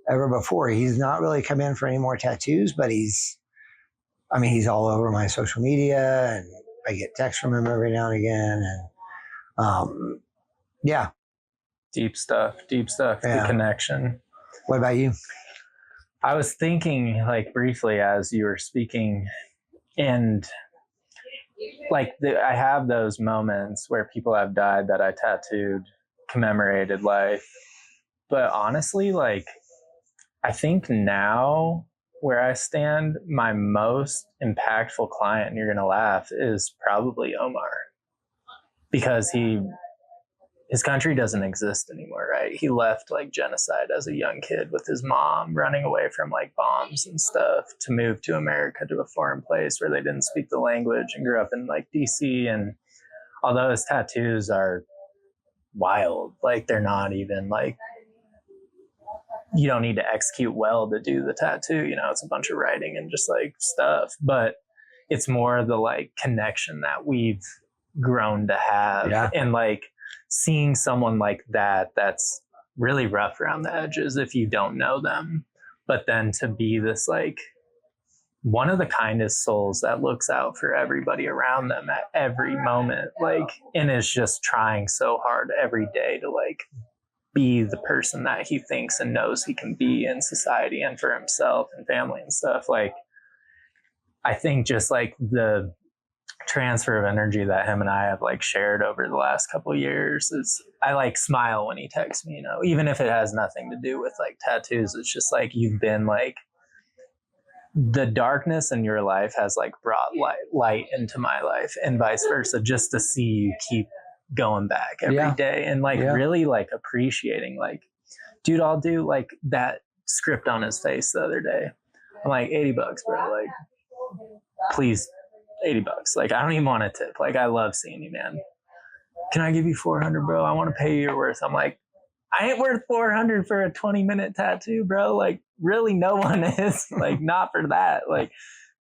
ever before. He's not really come in for any more tattoos, but he's all over my social media, and I get texts from him every now and again. And, yeah. Deep stuff, Yeah. the connection. What about you? I was thinking, like, briefly as you were speaking, and like I have those moments where people have died that I tattooed, commemorated life. But honestly, like, I think now where I stand, my most impactful client, and you're going to laugh, is probably Omar, because his country doesn't exist anymore, right? He left like genocide as a young kid with his mom, running away from like bombs and stuff, to move to America, to a foreign place where they didn't speak the language, and grew up in like DC. And although his tattoos are wild, like they're not even like, you don't need to execute well to do the tattoo, you know, it's a bunch of writing and just like stuff, but it's more the like connection that we've grown to have. Yeah. And like seeing someone like that, that's really rough around the edges if you don't know them, but then to be this like one of the kindest souls that looks out for everybody around them at every moment, like, and is just trying so hard every day to like be the person that he thinks and knows he can be in society and for himself and family and stuff. Like, I think just like the transfer of energy that him and I have like shared over the last couple of years is, I like smile when he texts me, you know, even if it has nothing to do with like tattoos. It's just like, you've been like, the darkness in your life has like brought light into my life, and vice versa, just to see you keep going back every day, and like really like appreciating, like, dude, I'll do like that script on his face the other day. I'm like, $80, bro. Like, please, $80. Like, I don't even want a tip. Like, I love seeing you, man. Can I give you 400, bro? I want to pay you your worth. I'm like, I ain't worth 400 for a 20-minute tattoo, bro. Like, really, no one is. Like, not for that. Like,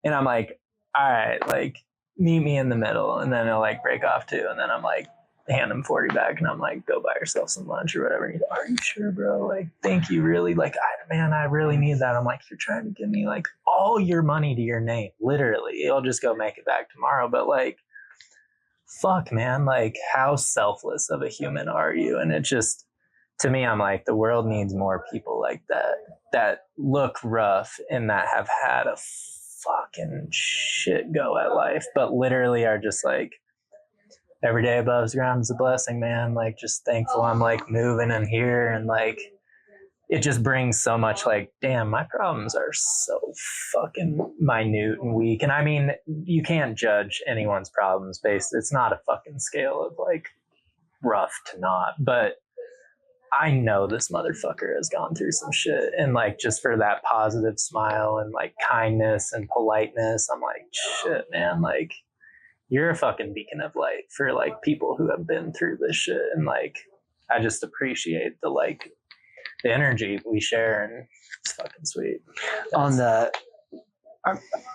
and I'm like, all right, like, meet me in the middle. And then he'll like break off too. And then I'm like, hand him 40 back, and I'm like, go buy yourself some lunch or whatever. And he's like, are you sure, bro? Like, thank you, really. Like, I really need that. I'm like, you're trying to give me like all your money to your name, literally. I'll just go make it back tomorrow. But like, fuck, man, like, how selfless of a human are you? And it just, to me, I'm like, the world needs more people like that look rough and that have had a fucking shit go at life, but literally are just like, every day above ground is a blessing, man. Like, just thankful I'm like moving in here, and like, it just brings so much like, damn, my problems are so fucking minute and weak. And I mean, you can't judge anyone's problems based, it's not a fucking scale of like rough to not, but I know this motherfucker has gone through some shit, and like, just for that positive smile and like kindness and politeness, I'm like, shit, man, like, you're a fucking beacon of light for like people who have been through this shit. And like, I just appreciate the like the energy we share, and it's fucking sweet. On the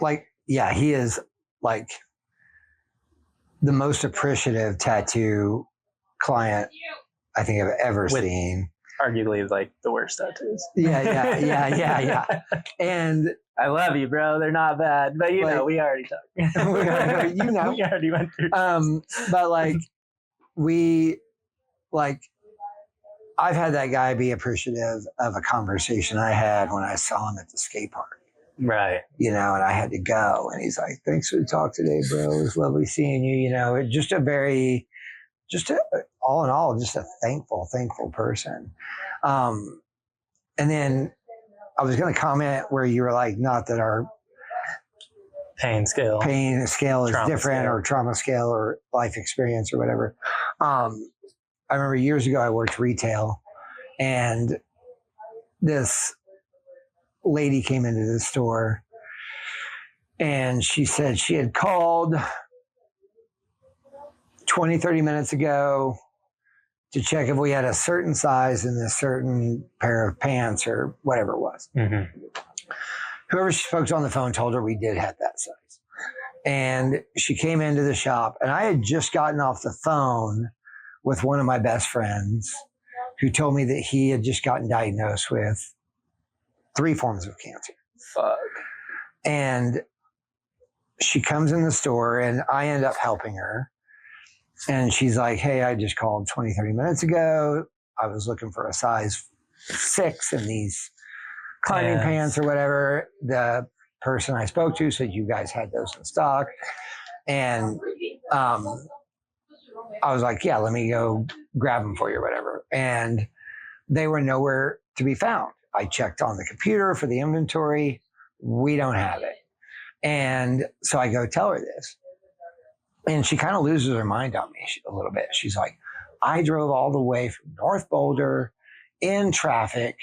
like, yeah, he is like the most appreciative tattoo client I think I've ever seen. Arguably like the worst tattoos. Yeah. And I love you, bro. They're not bad, but you know, we already talked. You know, we already went through. But like, I've had that guy be appreciative of a conversation I had when I saw him at the skate park. Right. You know, and I had to go, and he's like, "Thanks for the talk today, bro. It was lovely seeing you." You know, all in all, just a thankful person. And then I was going to comment where you were like, not that our pain scale is different, or trauma scale, or life experience, or whatever. I remember years ago I worked retail, and this lady came into the store, and she said she had called 20-30 minutes ago to check if we had a certain size in this certain pair of pants or whatever it was. Mm-hmm. Whoever she spoke to on the phone told her we did have that size. And she came into the shop, and I had just gotten off the phone with one of my best friends who told me that he had just gotten diagnosed with 3 forms of cancer. Fuck. And she comes in the store, and I end up helping her. And she's like, hey, I just called 20, 30 minutes ago. I was looking for a size 6 in these climbing pants or whatever. The person I spoke to said you guys had those in stock. And I was like, yeah, let me go grab them for you or whatever. And they were nowhere to be found. I checked on the computer for the inventory. We don't have it. And so I go tell her this. And she kind of loses her mind on me a little bit. She's like, I drove all the way from North Boulder in traffic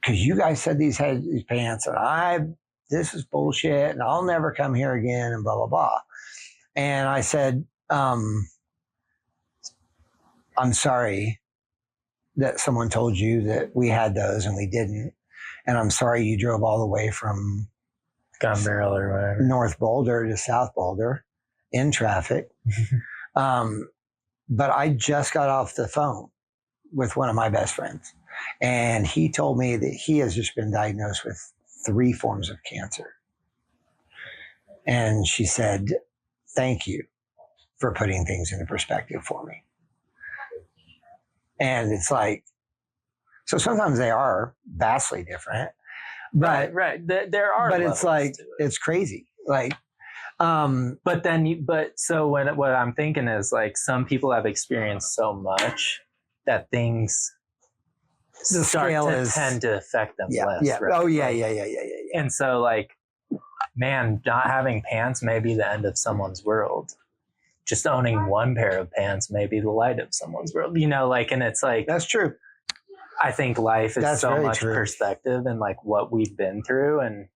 because you guys said these had these pants, and this is bullshit, and I'll never come here again, and blah, blah, blah. And I said, I'm sorry that someone told you that we had those and we didn't. And I'm sorry you drove all the way from Gun Barrel or whatever, North Boulder to South Boulder in traffic. But I just got off the phone with one of my best friends, and he told me that he has just been diagnosed with 3 forms of cancer. And she said, thank you for putting things into perspective for me. And it's like, so sometimes they are vastly different, but right. There are, but it's like, it's crazy. Like, but so what I'm thinking is like some people have experienced so much that things tend to affect them less. Yeah. Right? Oh yeah. And so like, man, not having pants may be the end of someone's world. Just owning one pair of pants may be the light of someone's world, like, and it's like, that's true. I think life is That's so much true. perspective and like what we've been through. And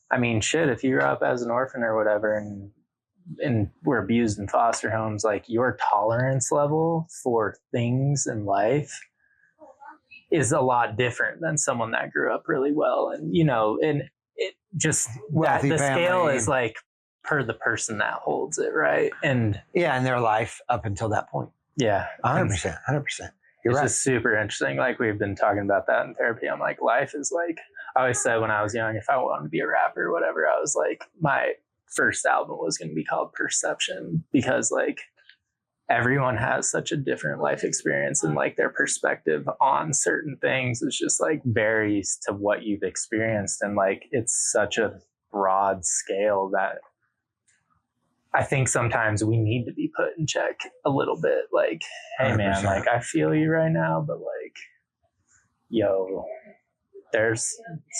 I mean, shit, if you grew up as an orphan or whatever and were abused in foster homes, like your tolerance level for things in life is a lot different than someone that grew up really well. And, and it just, that the scale is like per the person that holds it. Right. And yeah, in their life up until that point. Yeah. 100%. You're right. It's just super interesting. Like we've been talking about that in therapy. I'm like, life is like, I always said when I was young, if I wanted to be a rapper or whatever, I was like, my first album was going to be called Perception, because like everyone has such a different life experience, and like their perspective on certain things is just like varies to what you've experienced. And like, it's such a broad scale that I think sometimes we need to be put in check a little bit. Like, hey 100%. Man, like I feel you right now, but like, yo, there's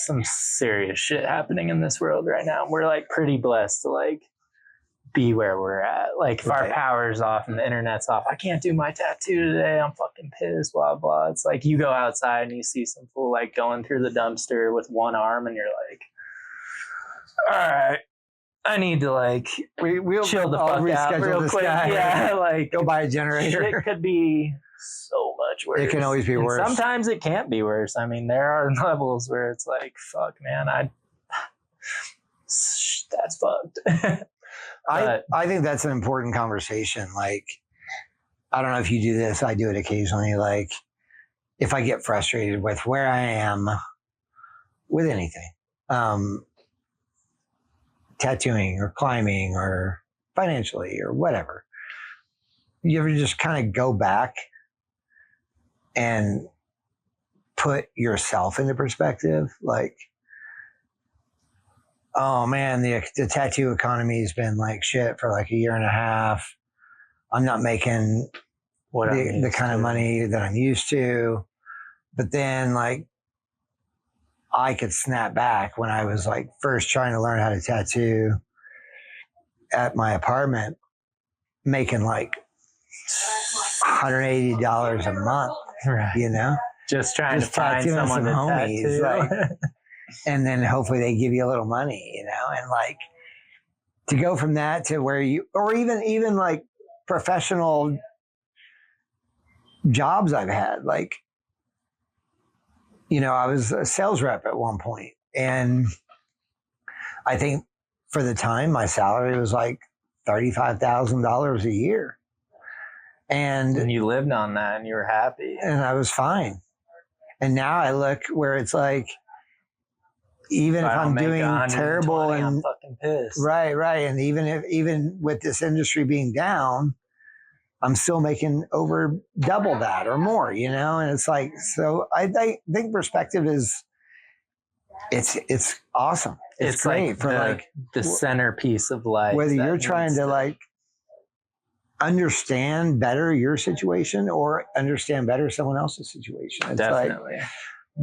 some serious shit happening in this world right now. We're like pretty blessed to like be where we're at. Like if our power's off and the internet's off, I can't do my tattoo today. I'm fucking pissed, blah, blah. It's like you go outside and you see some fool like going through the dumpster with one arm and you're like, all right, I need to like we'll chill the fuck out real quick. Yeah, like go buy a generator. It could be so much worse. It can always be worse. Sometimes it can't be worse. I mean, there are levels where it's like, fuck, man, that's fucked. I think that's an important conversation. Like, I don't know if you do this. I do it occasionally. Like, if I get frustrated with where I am with anything, tattooing or climbing or financially or whatever, you ever just kind of go back and put yourself into perspective? Like, oh man, the tattoo economy has been like shit for like a year and a half. I'm not making the kind of money that I'm used to. But then like I could snap back when I was like first trying to learn how to tattoo at my apartment, making like $180 a month, right. Just trying to find someone to tattoo. Like, and then hopefully they give you a little money, and like to go from that to where or even like professional jobs I've had, like, I was a sales rep at one point, and I think for the time, my salary was like $35,000 a year. And you lived on that and you were happy. And I was fine. And now I look where it's like, even if I'm doing terrible and I'm fucking pissed. Right. And even with this industry being down, I'm still making over double that or more, you know? And it's like, so I think perspective is, it's awesome. It's great like for the centerpiece of life. Whether you're trying to like understand better your situation or understand better someone else's situation. It's definitely. Like,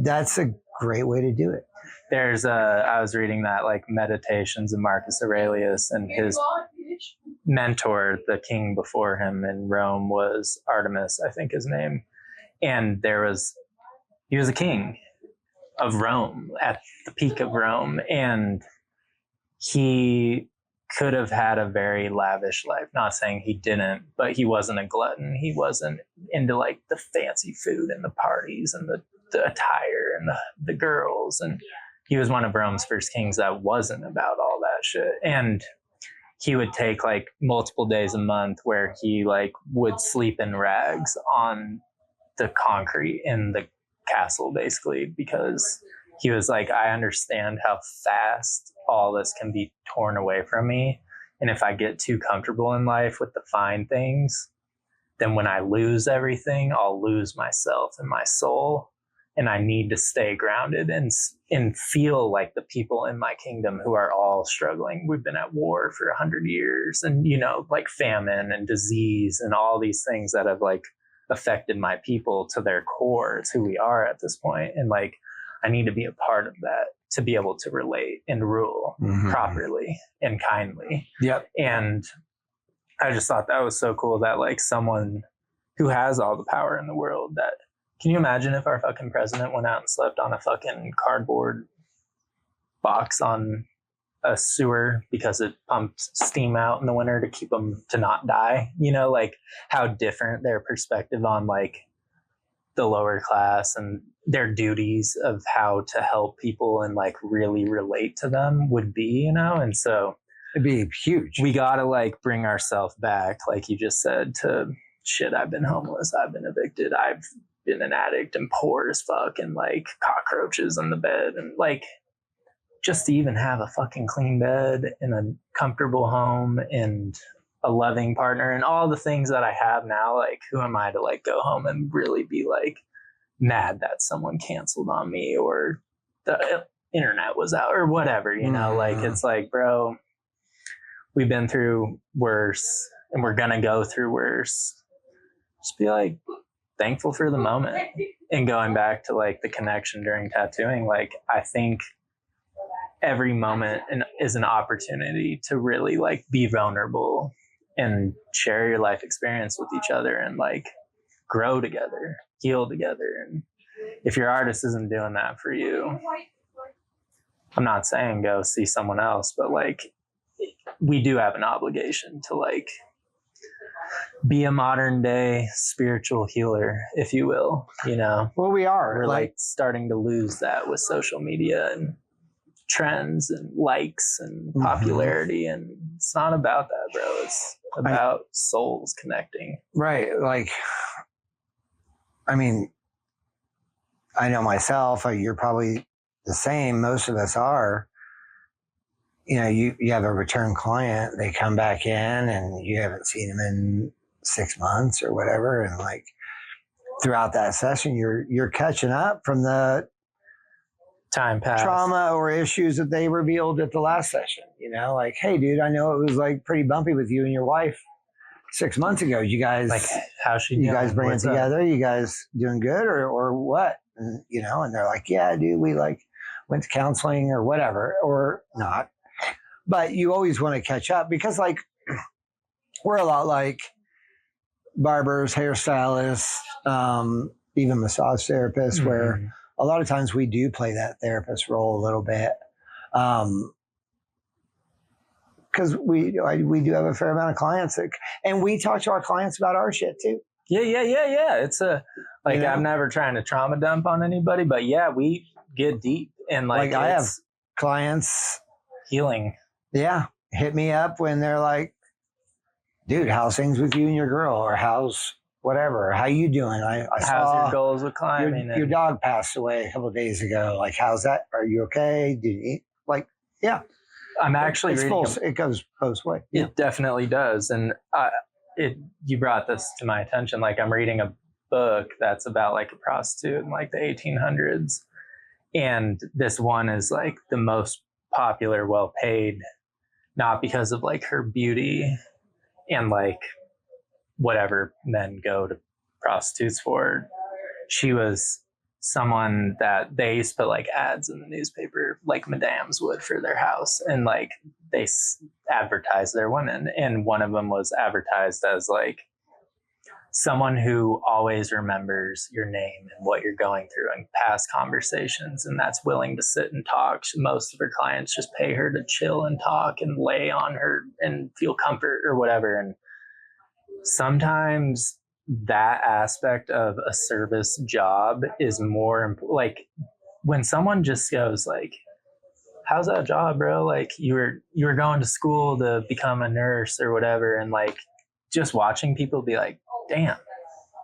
that's a great way to do it. There's I was reading that like Meditations of Marcus Aurelius, and his mentor, the king before him in Rome, was Artemis, I think his name. And he was a king of Rome at the peak of Rome. And he could have had a very lavish life. Not saying he didn't, but he wasn't a glutton. He wasn't into like the fancy food and the parties and the attire and the girls. And he was one of Rome's first kings that wasn't about all that shit. And he would take like multiple days a month where he like would sleep in rags on the concrete in the castle, basically, because he was like, I understand how fast all this can be torn away from me. And if I get too comfortable in life with the fine things, then when I lose everything, I'll lose myself and my soul. And I need to stay grounded and feel like the people in my kingdom who are all struggling. We've been at war for 100 years, and, you know, like famine and disease and all these things that have like affected my people to their core. It's who we are at this point. And like, I need to be a part of that to be able to relate and rule properly and kindly. Yep. And I just thought that was so cool that like someone who has all the power in the world, that, can you imagine if our fucking president went out and slept on a fucking cardboard box on a sewer because it pumped steam out in the winter to keep them to not die? You know, like how different their perspective on like the lower class and their duties of how to help people and like really relate to them would be, you know? And so it'd be huge. We gotta like bring ourselves back, like you just said, to shit. I've been homeless. I've been evicted. I've been an addict and poor as fuck and like cockroaches on the bed, and like just to even have a fucking clean bed and a comfortable home and a loving partner and all the things that I have now, like who am I to like go home and really be like mad that someone canceled on me or the internet was out or whatever, you know? Like it's like, bro, we've been through worse and we're gonna go through worse. Just be like thankful for the moment. And going back to like the connection during tattooing, like I think every moment is an opportunity to really like be vulnerable and share your life experience with each other and like grow together, heal together. And if your artist isn't doing that for you, I'm not saying go see someone else, but like we do have an obligation to like be a modern day spiritual healer, if you will, you know? Well, we're like starting to lose that with social media and trends and likes and popularity. And it's not about that, bro. It's about souls connecting. Right. Like, I mean, I know myself, you're probably the same. Most of us are. You know, you have a return client, they come back in and you haven't seen them in 6 months or whatever. And like throughout that session, you're catching up from the time past trauma or issues that they revealed at the last session. You know, like, hey, dude, I know it was like pretty bumpy with you and your wife 6 months ago. You guys, like, how's she? You guys bring it together? You guys doing good or what? And, you know, and they're like, yeah, dude, we like went to counseling or whatever, or not. But you always want to catch up because like we're a lot like barbers, hairstylists, even massage therapists, where a lot of times we do play that therapist role a little bit. Because we do have a fair amount of clients and we talk to our clients about our shit too. Yeah. It's I'm never trying to trauma dump on anybody, but yeah, we get deep and like I have clients healing. Yeah. Hit me up when they're like, dude, how's things with you and your girl? Or how's whatever? How you doing? I How's saw your goals with climbing? your dog passed away a couple of days ago. Like, how's that? Are you okay? Did you eat? Like, yeah. I'm actually reading. It goes both ways. Yeah. It definitely does. And you brought this to my attention. Like, I'm reading a book that's about like a prostitute in like the 1800s. And this one is like the most popular, well paid, not because of like her beauty and like whatever men go to prostitutes for. She was someone that they used to put like ads in the newspaper, like madams would for their house, and like they advertise their women. And one of them was advertised as like someone who always remembers your name and what you're going through and past conversations, and that's willing to sit and talk. Most of her clients just pay her to chill and talk and lay on her and feel comfort or whatever. And sometimes that aspect of a service job is more important. Like when someone just goes like, how's that job, bro? Like you were going to school to become a nurse or whatever, and like just watching people be like, damn,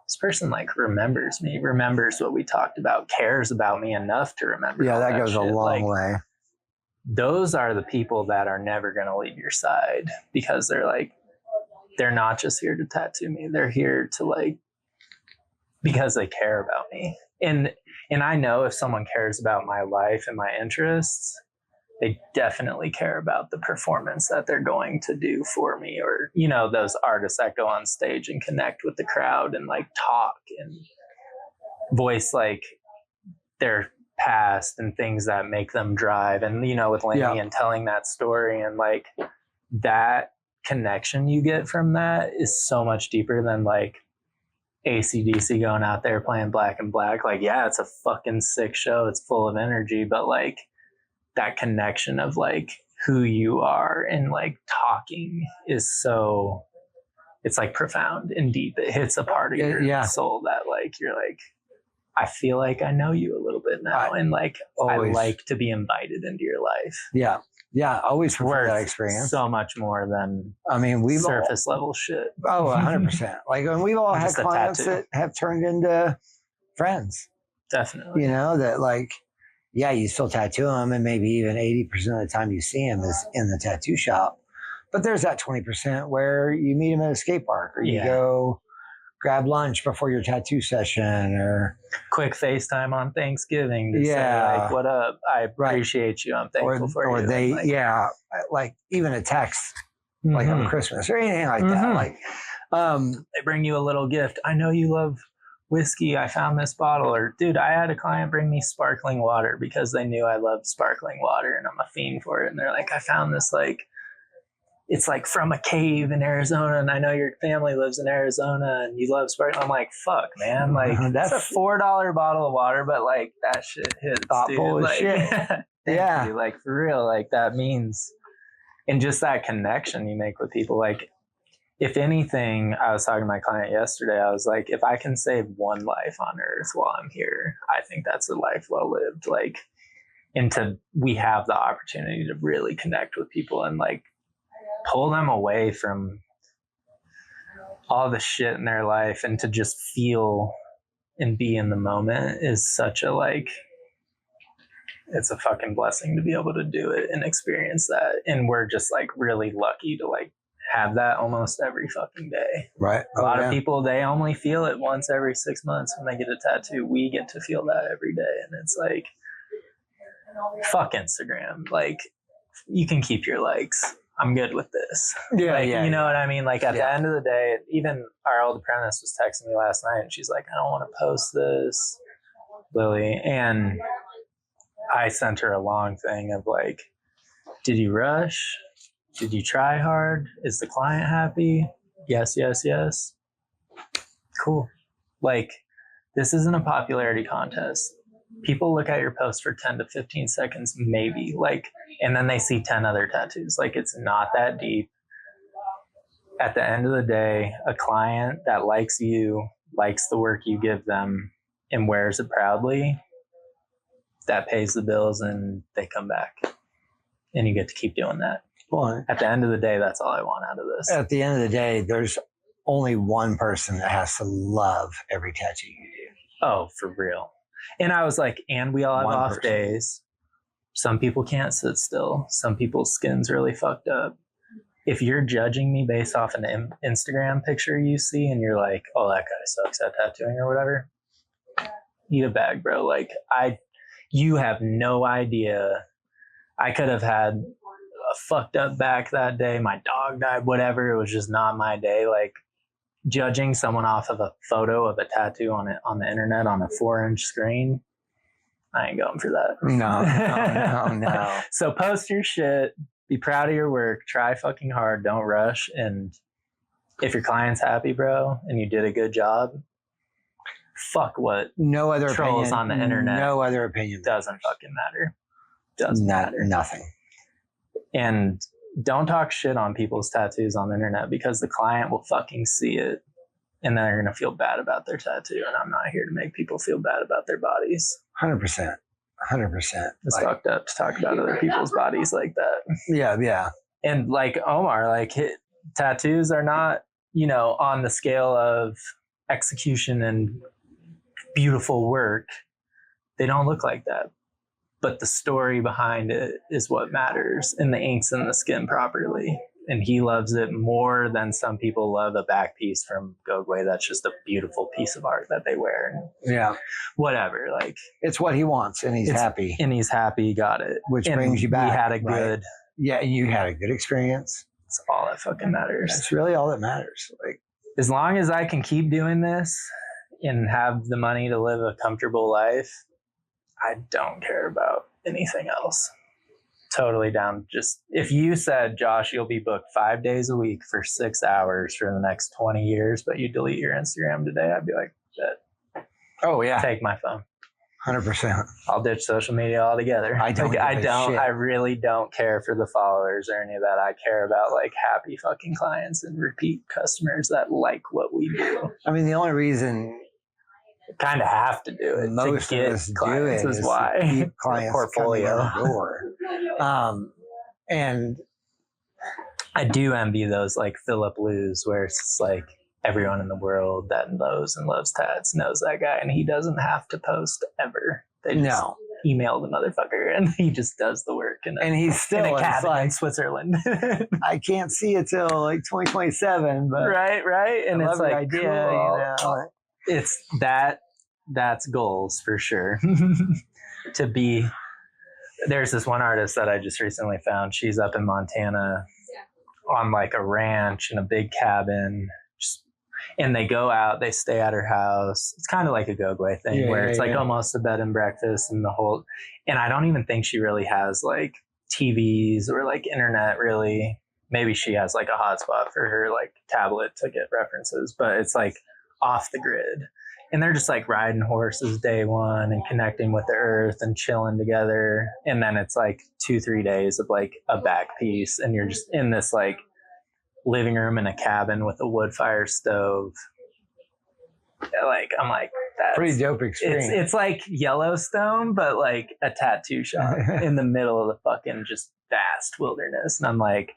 this person like remembers me, remembers what we talked about, cares about me enough to remember. Yeah, that goes a long way. Those are the people that are never going to leave your side, because they're not just here to tattoo me. They're here to like, because they care about me. And I know if someone cares about my life and my interests, they definitely care about the performance that they're going to do for me. Or, you know, those artists that go on stage and connect with the crowd and like talk and voice like their past and things that make them drive. And, you know, with Lainey and telling that story, and like that connection you get from that is so much deeper than like AC/DC going out there playing Black and Black. Like, yeah, it's a fucking sick show. It's full of energy, but like that connection of like who you are and like talking is so, it's like profound and deep. It hits a part of your soul that like, you're like, I feel like I know you a little bit now. And like, I like to be invited into your life. Yeah. Yeah. Always prefer that experience. So much more than, I mean, we've surface level shit. Oh, 100%. Like, and we've all had clients that have turned into friends. Definitely. You know, that like, yeah, you still tattoo them, and maybe even 80% of the time you see them is in the tattoo shop. But there's that 20% where you meet them at a skate park, or you go grab lunch before your tattoo session, or quick FaceTime on Thanksgiving to say like, what up? I appreciate you. I'm thankful for you. Or they, like even a text like on Christmas or anything like that. Like, they bring you a little gift. I know you love whiskey. I found this bottle. Or dude, I had a client bring me sparkling water because they knew I loved sparkling water and I'm a fiend for it. And they're like, I found this, like, it's like from a cave in Arizona, and I know your family lives in Arizona and you love sparkling. I'm like, fuck, man. Like, that's a $4 bottle of water, but like that shit hits, thoughtful dude. As like, shit. Yeah. Like for real, like that means, and just that connection you make with people. Like, if anything, I was talking to my client yesterday, I was like, if I can save one life on earth while I'm here, I think that's a life well lived. Like, we have the opportunity to really connect with people and like pull them away from all the shit in their life, and to just feel and be in the moment is such a, like, it's a fucking blessing to be able to do it and experience that. And we're just like really lucky to like have that almost every fucking day. Right. A lot of people, they only feel it once every 6 months when they get a tattoo. We get to feel that every day. And it's like, fuck Instagram. Like, you can keep your likes. I'm good with this. You know what I mean? Like, at the end of the day, even our old apprentice was texting me last night and she's like, I don't want to post this, Lily. And I sent her a long thing of like, did you rush? Did you try hard? Is the client happy? Yes, yes, yes. Cool. Like, this isn't a popularity contest. People look at your post for 10 to 15 seconds, maybe, like, and then they see 10 other tattoos. Like, it's not that deep. At the end of the day, a client that likes you, likes the work you give them, and wears it proudly, that pays the bills, and they come back. And you get to keep doing that. Well, At the end of the day, that's all I want out of this. at the end of the day, there's only one person that has to love every tattoo you do. Oh, for real. And I was like, and we all have One off person. days. Some people can't sit still. Some people's skin's really fucked up. If you're judging me based off an Instagram picture you see and you're like, oh, that guy sucks at tattooing or whatever, eat a bag, bro. Like, you have no idea. I could have had a fucked up back that day. My dog died, whatever. It was just not my day. Like, judging someone off of a photo of a tattoo on the internet on a 4-inch screen, I ain't going for that. No. So post your shit, be proud of your work, try fucking hard, don't rush. And if your client's happy, bro, and you did a good job, fuck what No other trolls opinion on the internet. No other opinion. Doesn't fucking matter. Doesn't matter. Nothing. And don't talk shit on people's tattoos on the internet because the client will fucking see it and then they're going to feel bad about their tattoo. And I'm not here to make people feel bad about their bodies. 100%. It's fucked up to talk about other people's bodies like that. Yeah. And like Omar, like tattoos are not, on the scale of execution and beautiful work. They don't look like that. But the story behind it is what matters, and the ink's in the skin properly. And he loves it more than some people love a back piece from Gogwe. That's just a beautiful piece of art that they wear. Yeah. Whatever. Like, it's what he wants, and he's happy. And he's happy, got it. Which brings you back. We had a good... Yeah, you had a good experience. That's all that fucking matters. That's really all that matters. Like, as long as I can keep doing this and have the money to live a comfortable life, I don't care about anything else. Totally down. Just if you said, Josh, you'll be booked 5 days a week for 6 hours for the next 20 years, but you delete your Instagram today, I'd be like, shit. Oh yeah. Take my phone. 100%. I'll ditch social media altogether. I really don't care for the followers or any of that. I care about like happy fucking clients and repeat customers that like what we do. I mean, the only reason kind of have to do it most to get of us clients do it is is why to keep clients portfolio. coming in the door. And I do envy those like Philip Lou's where it's just like everyone in the world that knows and loves tats knows that guy, and he doesn't have to post ever. They just email the motherfucker and he just does the work. And he's still in a cabin in Switzerland. I can't see it till like 2027, but right. And it's like idea, cool. It's that's goals for sure. To be, there's this one artist that I just recently found. She's up in Montana on like a ranch in a big cabin, and they go out, they stay at her house. It's kind of like a Gogwe thing where it's like almost a bed and breakfast and the whole, and I don't even think she really has like TVs or like internet really. Maybe she has like a hotspot for her like tablet to get references, but it's like off the grid. And they're just like riding horses day one and connecting with the earth and chilling together. And then it's like 2-3 days of like a back piece. And you're just in this like living room in a cabin with a wood fire stove. Like, I'm like, that's pretty dope experience. It's like Yellowstone, but like a tattoo shop in the middle of the fucking just vast wilderness. And I'm like,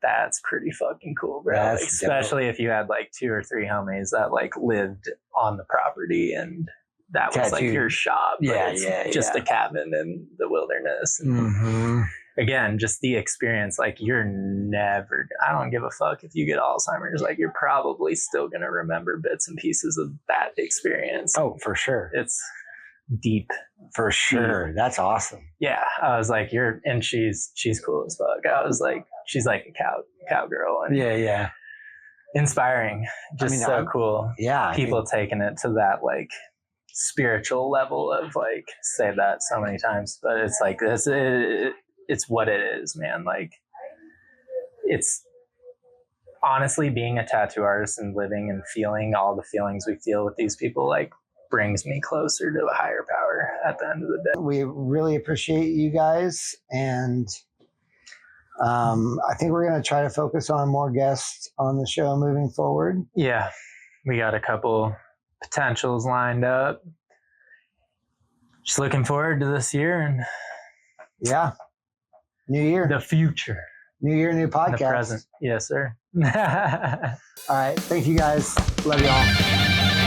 that's pretty fucking cool, bro. Like, especially if you had like 2 or 3 homies that like lived on the property and that was like your shop. Just a cabin in the wilderness. And again, just the experience, like you're never, I don't give a fuck if you get Alzheimer's, like you're probably still going to remember bits and pieces of that experience. Oh, for sure. It's deep. For sure. That's awesome. Yeah. I was like, and she's cool as fuck. I was like, she's like a cowgirl. And inspiring. Just cool. Yeah. People taking it to that like spiritual level of like, say that so many times, but it's like this, it's what it is, man. Like it's honestly being a tattoo artist and living and feeling all the feelings we feel with these people, like brings me closer to a higher power at the end of the day. We really appreciate you guys. And I think we're going to try to focus on more guests on the show moving forward. Yeah. We got a couple potentials lined up. Just looking forward to this year and new year. The future. New year, new In the podcast. present. Yes, sir. All right. Thank you guys. Love y'all.